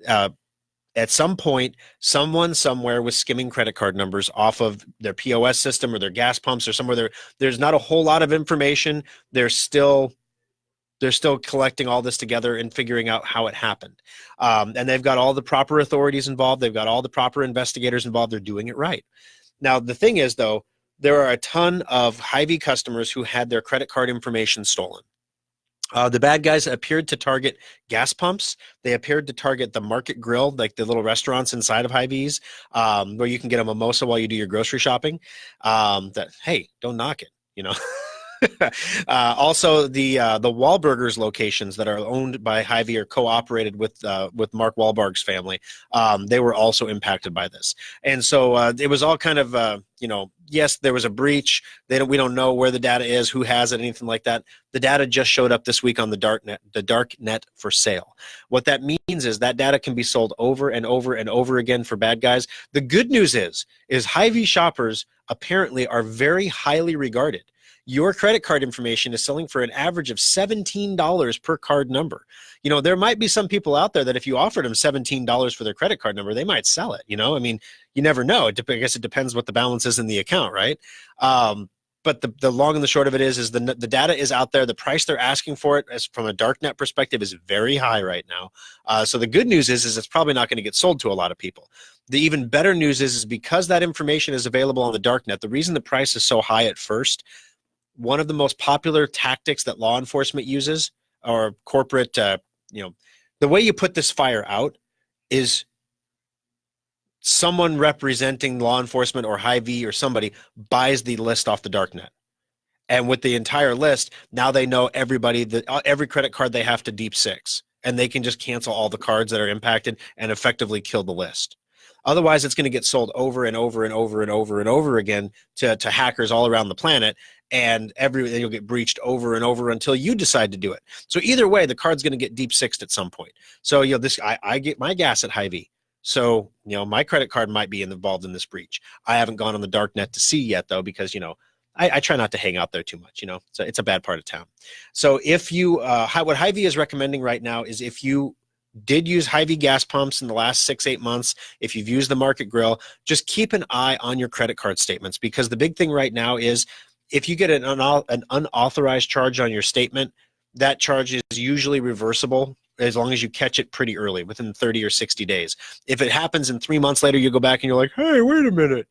S3: At some point, someone somewhere was skimming credit card numbers off of their POS system or their gas pumps or somewhere. There's not a whole lot of information. They're still collecting all this together and figuring out how it happened. And they've got all the proper authorities involved. They've got all the proper investigators involved. They're doing it right. Now, the thing is, though, there are a ton of Hy-Vee customers who had their credit card information stolen. The bad guys appeared to target gas pumps. They appeared to target the Market Grill, like the little restaurants inside of Hy-Vee's, where you can get a mimosa while you do your grocery shopping. Hey, don't knock it, you know. Also, the Wahlburgers locations that are owned by Hy-Vee or co-operated with Mark Wahlberg's family, they were also impacted by this. And so it was all kind of, you know, yes, there was a breach. We don't know where the data is, who has it, anything like that. The data just showed up this week on the dark net for sale. What that means is that data can be sold over and over and over again for bad guys. The good news is Hy-Vee shoppers apparently are very highly regarded. Your credit card information is selling for an average of $17 per card number. You know, there might be some people out there that if you offered them $17 for their credit card number, they might sell it. You know, I mean, you never know. I guess it depends what the balance is in the account, right? But the long and the short of it is the data is out there. The price they're asking for it, as from a darknet perspective, is very high right now. So the good news is it's probably not going to get sold to a lot of people. The even better news is because that information is available on the darknet, the reason the price is so high at first, one of the most popular tactics that law enforcement uses, or corporate, you know, the way you put this fire out is someone representing law enforcement or Hy-Vee or somebody buys the list off the darknet. And with the entire list, now they know every credit card they have to deep six, and they can just cancel all the cards that are impacted and effectively kill the list. Otherwise, it's going to get sold over and over and over and over and over again to hackers all around the planet, and you'll get breached over and over until you decide to do it. So either way, the card's going to get deep sixed at some point. So, you know, I get my gas at Hy-Vee. So, you know, my credit card might be involved in this breach. I haven't gone on the dark net to see yet, though, because, you know, I try not to hang out there too much, you know. So it's a bad part of town. So if you, what Hy-Vee is recommending right now is if you did use Hy-Vee gas pumps in the last 6-8 months, if you've used the Market Grill, just keep an eye on your credit card statements, because the big thing right now is if you get an unauthorized charge on your statement, that charge is usually reversible as long as you catch it pretty early, within 30 or 60 days. If it happens and 3 months later you go back and you're like, hey, wait a minute,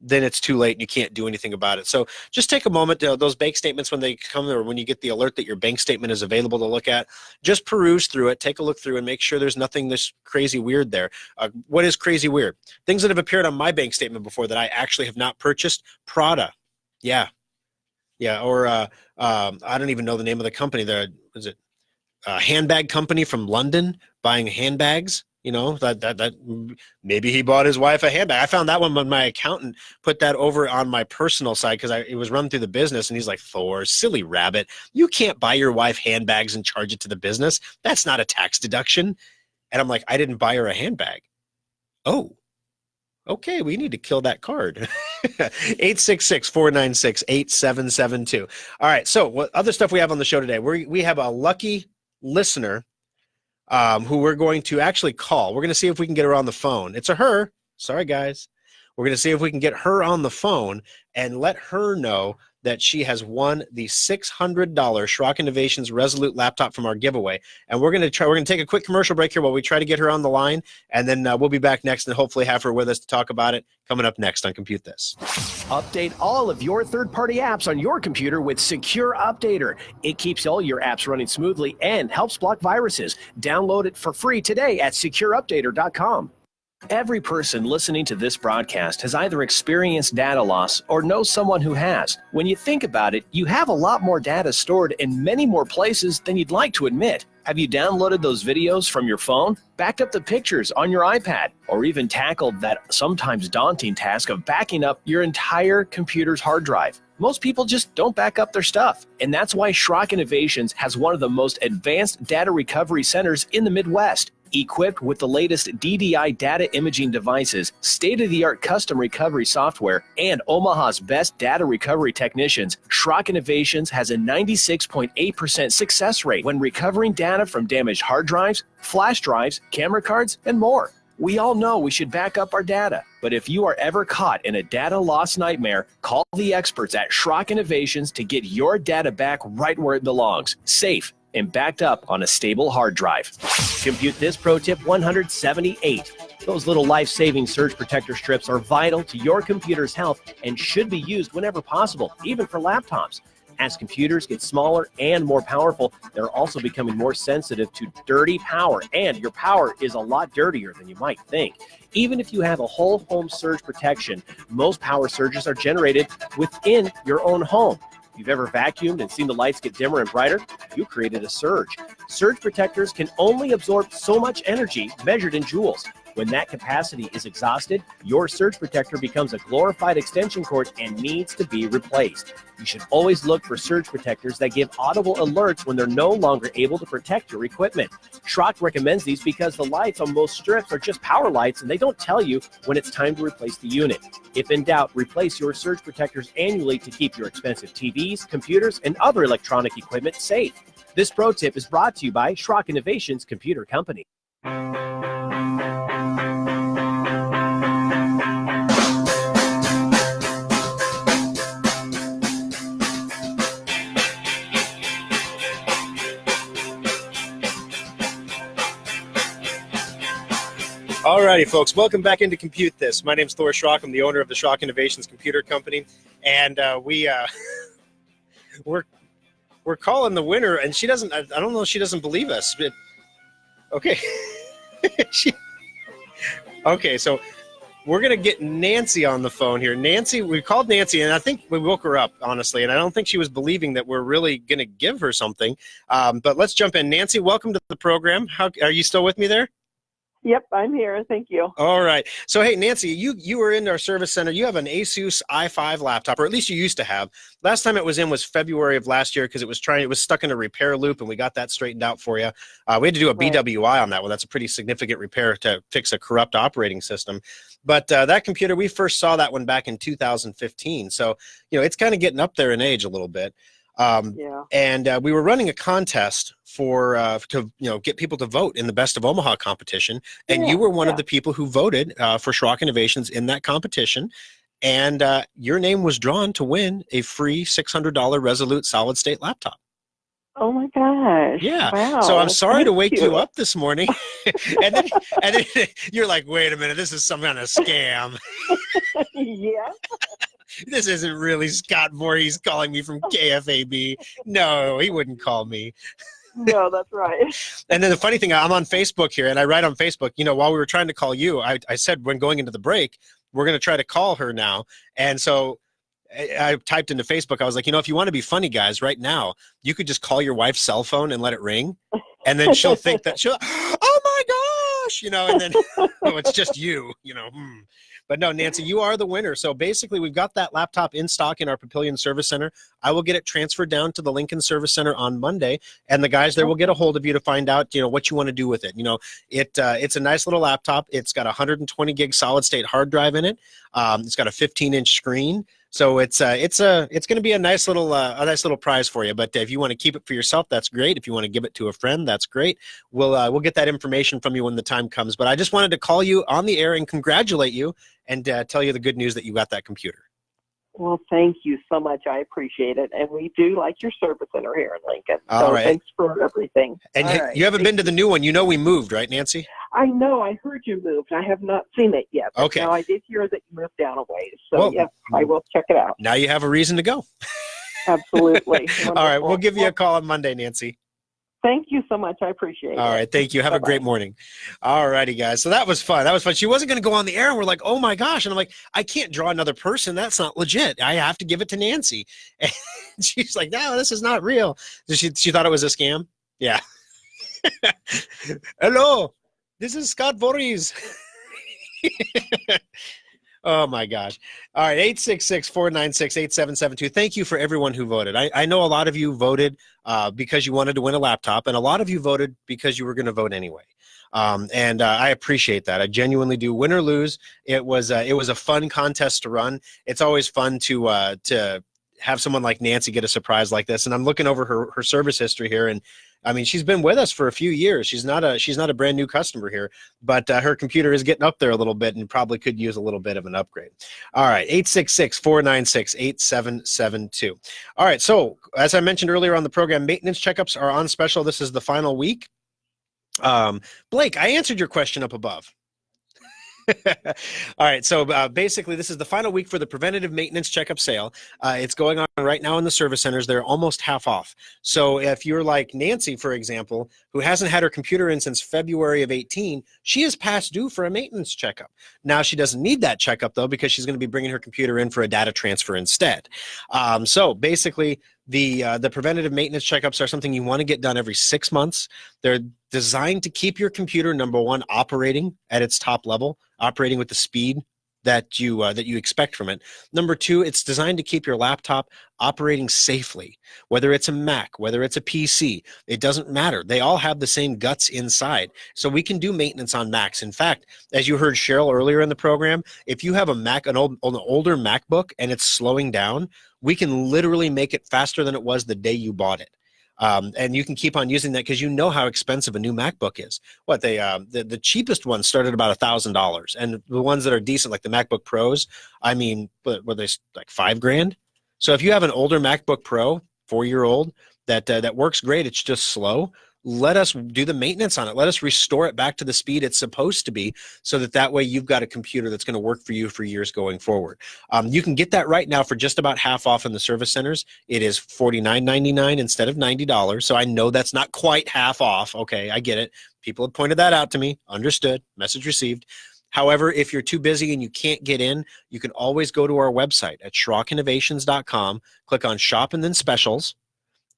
S3: then it's too late and you can't do anything about it. So just take a moment. Those bank statements, when they come, or when you get the alert that your bank statement is available to look at, just peruse through it, take a look through and make sure there's nothing this crazy weird there. What is crazy weird? Things that have appeared on my bank statement before that I actually have not purchased. Prada. Yeah. Or I don't even know the name of the company. Was it a handbag company from London buying handbags? That maybe he bought his wife a handbag. I found that one when my accountant put that over on my personal side because it was run through the business, and he's like, Thor, silly rabbit, you can't buy your wife handbags and charge it to the business. That's not a tax deduction. And I'm like, I didn't buy her a handbag. Oh, okay, we need to kill that card. 866-496-8772. All right, so what other stuff we have on the show today? We have a lucky listener who we're going to actually call. We're going to see if we can get her on the phone. It's a her. Sorry, guys. We're going to see if we can get her on the phone and let her know that she has won the $600 Schrock Innovations Resolute laptop from our giveaway. And we're going to take a quick commercial break here while we try to get her on the line. And then we'll be back next and hopefully have her with us to talk about it coming up next on Compute This.
S5: Update all of your third-party apps on your computer with Secure Updater. It keeps all your apps running smoothly and helps block viruses. Download it for free today at secureupdater.com. Every person listening to this broadcast has either experienced data loss or knows someone who has. When you think about it, you have a lot more data stored in many more places than you'd like to admit. Have you downloaded those videos from your phone, backed up the pictures on your iPad, or even tackled that sometimes daunting task of backing up your entire computer's hard drive? Most people just don't back up their stuff, and that's why Schrock Innovations has one of the most advanced data recovery centers in the Midwest. Equipped with the latest DDI data imaging devices, state-of-the-art custom recovery software, and Omaha's best data recovery technicians, Schrock Innovations has a 96.8% success rate when recovering data from damaged hard drives, flash drives, camera cards, and more. We all know we should back up our data, but if you are ever caught in a data loss nightmare, call the experts at Schrock Innovations to get your data back right where it belongs, safe and backed up on a stable hard drive. Compute This Pro Tip 178. Those little life-saving surge protector strips are vital to your computer's health and should be used whenever possible, even for laptops. As computers get smaller and more powerful, they're also becoming more sensitive to dirty power, and your power is a lot dirtier than you might think. Even if you have a whole home surge protection, most power surges are generated within your own home. If you've ever vacuumed and seen the lights get dimmer and brighter, you created a surge. Surge protectors can only absorb so much energy measured in joules. When that capacity is exhausted, your surge protector becomes a glorified extension cord and needs to be replaced. You should always look for surge protectors that give audible alerts when they're no longer able to protect your equipment. Schrock recommends these because the lights on most strips are just power lights and they don't tell you when it's time to replace the unit. If in doubt, replace your surge protectors annually to keep your expensive TVs, computers, and other electronic equipment safe. This pro tip is brought to you by Schrock Innovations Computer Company.
S3: Alrighty, folks, welcome back into Compute This. My name's Thor Schrock. I'm the owner of the Schrock Innovations Computer Company, and we're calling the winner, and she doesn't. I don't know if she doesn't believe us. But, okay, okay, so we're gonna get Nancy on the phone here. Nancy, we called Nancy, and I think we woke her up, honestly, and I don't think she was believing that we're really gonna give her something. But let's jump in. Nancy, welcome to the program. How are you still with me there?
S13: Yep, I'm here. Thank you.
S3: All right. So, hey, Nancy, you were in our service center. You have an Asus i5 laptop, or at least you used to have. Last time it was in was February of last year because it was stuck in a repair loop, and we got that straightened out for you. We had to do a BWI on that one. That's a pretty significant repair to fix a corrupt operating system. But that computer, we first saw that one back in 2015. So, it's kind of getting up there in age a little bit. And we were running a contest to get people to vote in the Best of Omaha competition, and you were one of the people who voted for Schrock Innovations in that competition, and your name was drawn to win a free $600 Resolute solid state laptop.
S13: Oh my gosh.
S3: Yeah.
S13: Wow.
S3: So I'm sorry to
S13: Thank
S3: wake you up this morning. and then you're like, wait a minute, this is some kind of scam.
S13: Yeah.
S3: This isn't really Scott Voorhees calling me from KFAB. No, he wouldn't call me.
S13: No, that's right.
S3: And then the funny thing, I'm on Facebook here, and I write on Facebook, while we were trying to call you, I said when going into the break, we're going to try to call her now. And so I typed into Facebook, I was like, if you want to be funny, guys, right now, you could just call your wife's cell phone and let it ring. And then she'll think that oh my gosh, and then it's just you, But no, Nancy, you are the winner. So basically, we've got that laptop in stock in our Papillion Service Center. I will get it transferred down to the Lincoln Service Center on Monday, and the guys there will get a hold of you to find out, what you want to do with it. It's a nice little laptop. It's got a 120 gig solid state hard drive in it. It's got a 15-inch screen. So it's going to be a nice little prize for you. But if you want to keep it for yourself, that's great. If you want to give it to a friend, that's great. We'll get that information from you when the time comes. But I just wanted to call you on the air and congratulate you and tell you the good news that you got that computer.
S13: Well, thank you so much. I appreciate it. And we do like your service center here in Lincoln.
S3: All right.
S13: Thanks for everything.
S3: And
S13: All right.
S3: You haven't been to the new one. We moved, right, Nancy?
S13: I know. I heard you moved. I have not seen it yet.
S3: Okay.
S13: Now, I did hear that you moved down a ways. So,
S3: Well,
S13: yes, I will check it out.
S3: Now you have a reason to go.
S13: Absolutely.
S3: All right. We'll give you a call on Monday, Nancy.
S13: Thank you so much. I appreciate it.
S3: All right. Thank you. Have a great morning. All righty, guys. So that was fun. She wasn't going to go on the air, and we're like, oh, my gosh. And I'm like, I can't draw another person. That's not legit. I have to give it to Nancy. And she's like, no, this is not real. She thought it was a scam? Yeah. Hello. This is Scott Voorhees. Oh, my gosh. All right, 866-496-8772. Thank you for everyone who voted. I know a lot of you voted because you wanted to win a laptop, and a lot of you voted because you were going to vote anyway. And I appreciate that. I genuinely do. Win or lose, it was a fun contest to run. It's always fun to have someone like Nancy get a surprise like this. And I'm looking over her service history here, and I mean, she's been with us for a few years. She's not a brand new customer here, but her computer is getting up there a little bit and probably could use a little bit of an upgrade. All right, 866-496-8772. All right, so as I mentioned earlier on the program, maintenance checkups are on special. This is the final week. Blake, I answered your question up above. All right, so basically this is the final week for the preventative maintenance checkup sale. It's going on right now in the service centers. They're almost half off. So if you're like Nancy, for example, who hasn't had her computer in since February of 18, she is past due for a maintenance checkup. Now she doesn't need that checkup though, because she's going to be bringing her computer in for a data transfer instead. So basically the preventative maintenance checkups are something you want to get done every 6 months. They're designed to keep your computer, number one, operating at its top level, operating with the speed that you expect from it. Number two, it's designed to keep your laptop operating safely, whether it's a Mac, whether it's a PC, it doesn't matter. They all have the same guts inside. So we can do maintenance on Macs. In fact, as you heard Cheryl earlier in the program, if you have a Mac, an older MacBook and it's slowing down, we can literally make it faster than it was the day you bought it. And you can keep on using that because you know how expensive a new MacBook is. What the cheapest ones start at about $1,000, and the ones that are decent, like the MacBook Pros, I mean, were they like $5,000? So if you have an older MacBook Pro, 4-year-old, that works great, it's just slow, let us do the maintenance on it. Let us restore it back to the speed it's supposed to be, so that way you've got a computer that's going to work for you for years going forward. You can get that right now for just about half off in the service centers. It is $49.99 instead of $90. So I know that's not quite half off. Okay, I get it. People have pointed that out to me. Understood. Message received. However, if you're too busy and you can't get in, you can always go to our website at schrockinnovations.com, click on Shop and then Specials.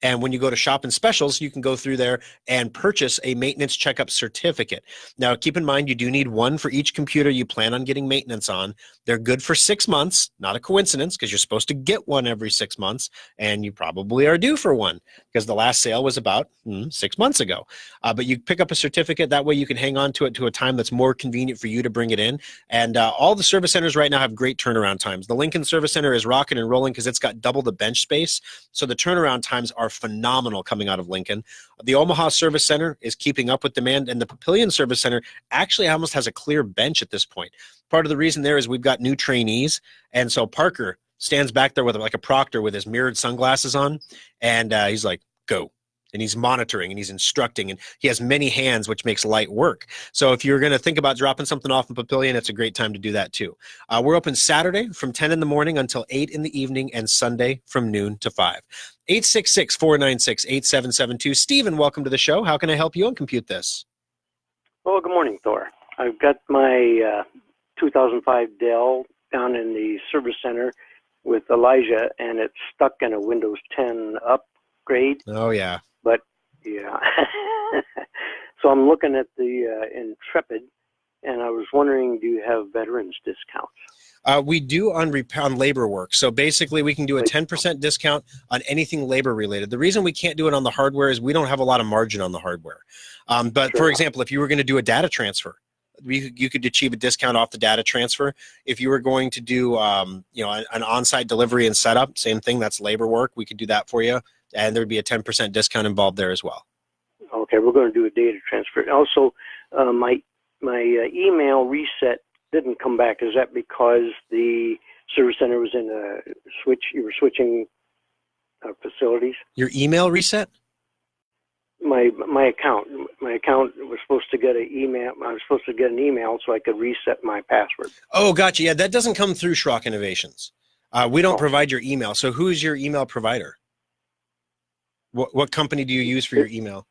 S3: And when you go to Shop and Specials, you can go through there and purchase a maintenance checkup certificate. Now, keep in mind, you do need one for each computer you plan on getting maintenance on. They're good for 6 months, not a coincidence, because you're supposed to get one every 6 months, and you probably are due for one because the last sale was about 6 months ago. But you pick up a certificate. That way you can hang on to it to a time that's more convenient for you to bring it in. And all the service centers right now have great turnaround times. The Lincoln Service Center is rocking and rolling because it's got double the bench space. So the turnaround times are phenomenal coming out of Lincoln. The Omaha Service Center is keeping up with demand, and the Papillion Service Center actually almost has a clear bench at this point. Part of the reason there is we've got new trainees, and so Parker stands back there with like a proctor with his mirrored sunglasses on, and he's like, go. and he's monitoring and he's instructing, and he has many hands, which makes light work. So if you're going to think about dropping something off in Papillion, it's a great time to do that too. We're open Saturday from 10 in the morning until 8 in the evening, and Sunday from noon to 5. 866-496-8772. Stephen, welcome to the show. How can I help you on ComputeThis?
S14: Well, good morning, Thor. I've got my 2005 Dell down in the service center with Elijah, and it's stuck in a Windows 10 upgrade.
S3: Oh, yeah.
S14: But, yeah. So I'm looking at the Intrepid, and I was wondering, do you have veterans discounts?
S3: We do on labor work. So basically, we can do a 10% discount on anything labor related. The reason we can't do it on the hardware is we don't have a lot of margin on the hardware. But for example, if you were going to do a data transfer, you could achieve a discount off the data transfer. If you were going to do an on-site delivery and setup, same thing. That's labor work. We could do that for you, and there'd be a 10% discount involved there as well.
S14: Okay, we're going to do a data transfer. Also, my email reset didn't come back. Is that because the service center was in a switch? You were switching facilities.
S3: Your email reset?
S14: My account was supposed to get an email. I was supposed to get an email so I could reset my password.
S3: Oh, gotcha. Yeah, that doesn't come through Schrock Innovations. We don't provide your email. So who's your email provider? What company do you use for your email?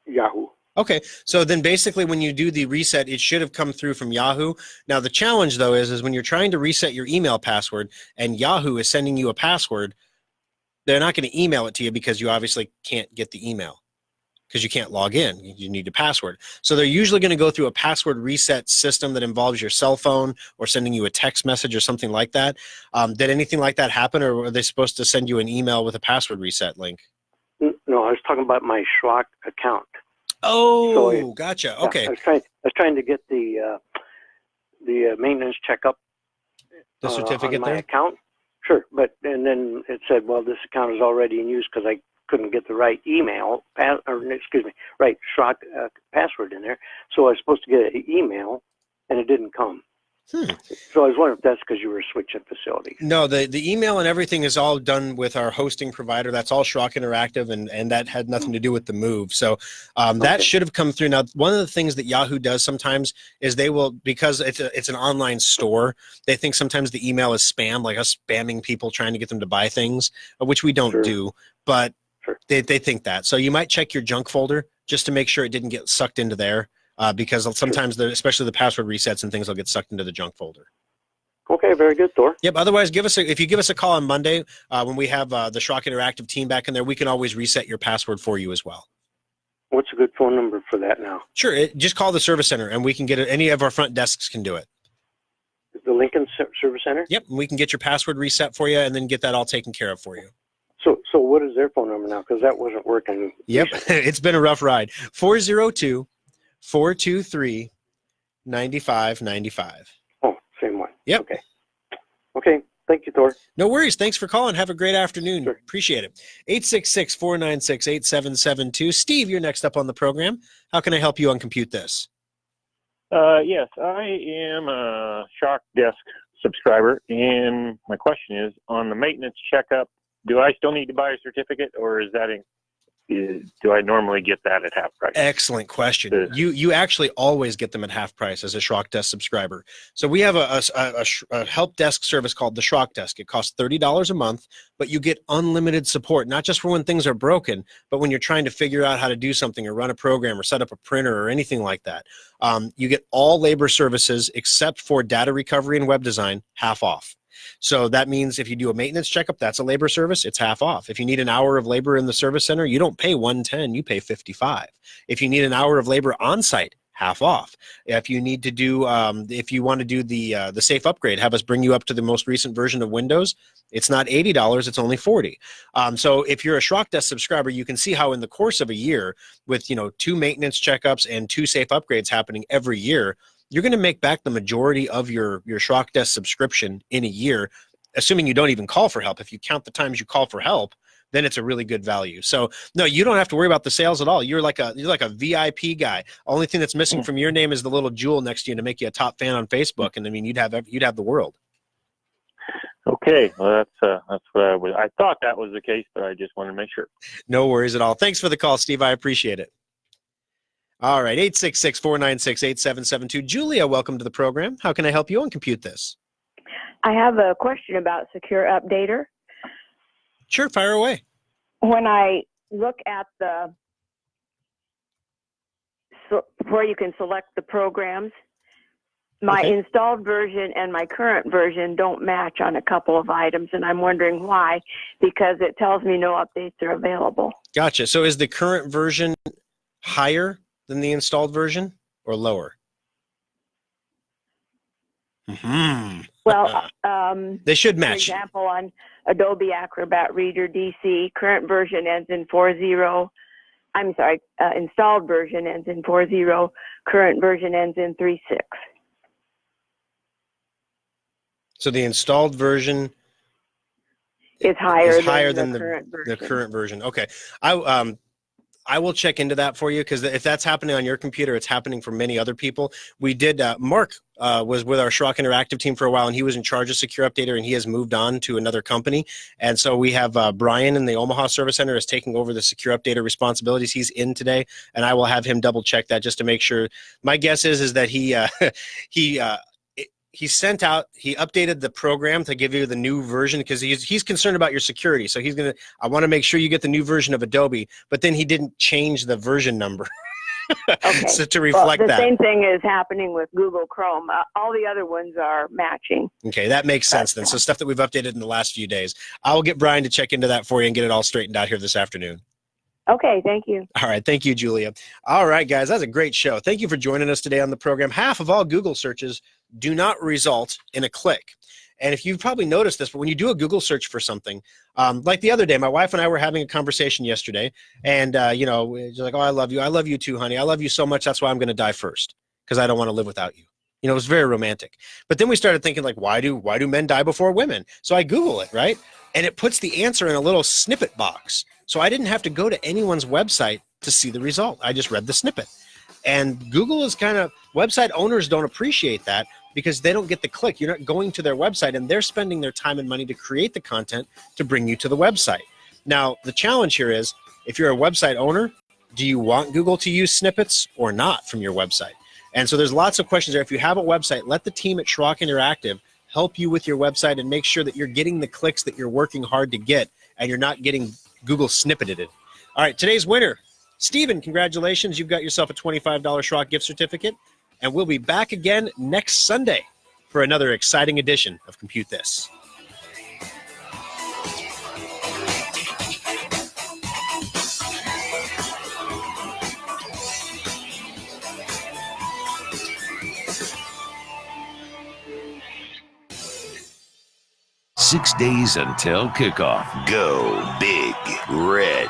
S14: Yahoo.
S3: Okay, so then basically when you do the reset, it should have come through from Yahoo. Now the challenge though is when you're trying to reset your email password and Yahoo is sending you a password, they're not going to email it to you because you obviously can't get the email because you can't log in. You need a password. So they're usually going to go through a password reset system that involves your cell phone or sending you a text message or something like that. Did anything like that happen, or were they supposed to send you an email with a password reset link?
S14: No, I was talking about my Schrock account.
S3: Oh, so gotcha. Okay.
S14: I was trying to get the maintenance checkup.
S3: The certificate
S14: on my
S3: there?
S14: account. Sure, and then it said, well, this account is already in use because I couldn't get the right email, right Schrock password in there. So I was supposed to get an email, and it didn't come. So I was wondering if that's because you were switching facilities.
S3: No, the email and everything is all done with our hosting provider. That's all Schrock Interactive, and that had nothing to do with the move. So that should have come through. Now, one of the things that Yahoo does sometimes is they will, because it's an online store, they think sometimes the email is spam, like us spamming people trying to get them to buy things, which we don't do, but they think that. So you might check your junk folder just to make sure it didn't get sucked into there. Because sometimes, especially the password resets and things, will get sucked into the junk folder.
S14: Okay, very good, Thor.
S3: Yep. Otherwise, if you give us a call on Monday when we have the Schrock Interactive team back in there, we can always reset your password for you as well.
S14: What's a good phone number for that now?
S3: Sure. Just call the service center, and we can get it. Any of our front desks can do it.
S14: The Lincoln Service Center?
S3: Yep. And we can get your password reset for you, and then get that all taken care of for you.
S14: So what is their phone number now? Because that wasn't working.
S3: Yep. It's been a rough ride. 402-423-9595.
S14: Oh, same one.
S3: Yep.
S14: Okay. Thank you, Thor.
S3: No worries. Thanks for calling. Have a great afternoon. Sure. Appreciate it. 866-496-8772. Steve, you're next up on the program. How can I help you on ComputeThis?
S15: Yes, I am a Schrock Desk subscriber, and my question is, on the maintenance checkup, do I still need to buy a certificate, or is that do I normally get that at half price? Excellent
S3: question. You actually always get them at half price as a Schrock Desk subscriber. So we have a help desk service called the Schrock Desk. It costs $30 a month, but you get unlimited support, not just for when things are broken, but when you're trying to figure out how to do something or run a program or set up a printer or anything like that. You get all labor services except for data recovery and web design half off. So that means if you do a maintenance checkup, that's a labor service, it's half off. If you need an hour of labor in the service center, you don't pay $110, you pay $55. If you need an hour of labor on site, half off. If you need to do, if you want to do the safe upgrade, have us bring you up to the most recent version of Windows, it's not $80, it's only $40. So if you're a Schrock Desk subscriber, you can see how in the course of a year, with 2 maintenance checkups and 2 safe upgrades happening every year, you're going to make back the majority of your Schrock Desk subscription in a year, assuming you don't even call for help. If you count the times you call for help, then it's a really good value. So no, you don't have to worry about the sales at all. You're like a VIP guy. Only thing that's missing from your name is the little jewel next to you to make you a top fan on Facebook, and I mean you'd have the world.
S15: Okay, well that's what I thought that was the case, but I just wanted to make sure.
S3: No worries at all. Thanks for the call, Steve. I appreciate it. All right, 866-496-8772. Julia, welcome to the program. How can I help you on Compute This?
S16: I have a question about Secure Updater.
S3: Sure, fire away.
S16: When I look at where you can select the programs, my installed version and my current version don't match on a couple of items, and I'm wondering why, because it tells me no updates are available.
S3: Gotcha. So is the current version higher than the installed version or lower?
S16: Well,
S3: they should match.
S16: For example, on Adobe Acrobat Reader DC, current version ends in 4.0. I'm sorry, installed version ends in 4.0. Current version ends in 3.6.
S3: So the installed version
S16: is higher
S3: than the current version. Okay. I will check into that for you, because if that's happening on your computer, it's happening for many other people. We did, Mark was with our Schrock Interactive team for a while, and he was in charge of Secure Updater, and he has moved on to another company. And so we have Brian in the Omaha Service Center is taking over the Secure Updater responsibilities. He's in today, and I will have him double check that just to make sure. My guess is that he updated the program to give you the new version, because he's concerned about your security. So I want to make sure you get the new version of Adobe, but then he didn't change the version number.
S16: Okay.
S3: So to reflect
S16: the same thing is happening with Google Chrome. All the other ones are matching.
S3: Okay, that makes sense then. So stuff that we've updated in the last few days. I will get Brian to check into that for you and get it all straightened out here this afternoon.
S16: Okay, thank you.
S3: All right, thank you, Julia. All right, guys, that's a great show. Thank you for joining us today on the program. Half of all Google searches do not result in a click. And if you've probably noticed this, but when you do a Google search for something, like the other day, my wife and I were having a conversation yesterday, and she's like, "Oh, I love you too, honey. I love you so much. That's why I'm going to die first, because I don't want to live without you." It was very romantic. But then we started thinking, like, why do men die before women? So I Google it, right? And it puts the answer in a little snippet box. So I didn't have to go to anyone's website to see the result. I just read the snippet. And Google is website owners don't appreciate that, because they don't get the click. You're not going to their website, and they're spending their time and money to create the content to bring you to the website. Now, the challenge here is, if you're a website owner, do you want Google to use snippets or not from your website? And so there's lots of questions there. If you have a website, let the team at Schrock Interactive help you with your website and make sure that you're getting the clicks that you're working hard to get, and you're not getting Google snippeted it. All right, today's winner, Steven, congratulations. You've got yourself a $25 Schrock gift certificate, and we'll be back again next Sunday for another exciting edition of Compute This.
S11: Six days until kickoff. Go Big Red.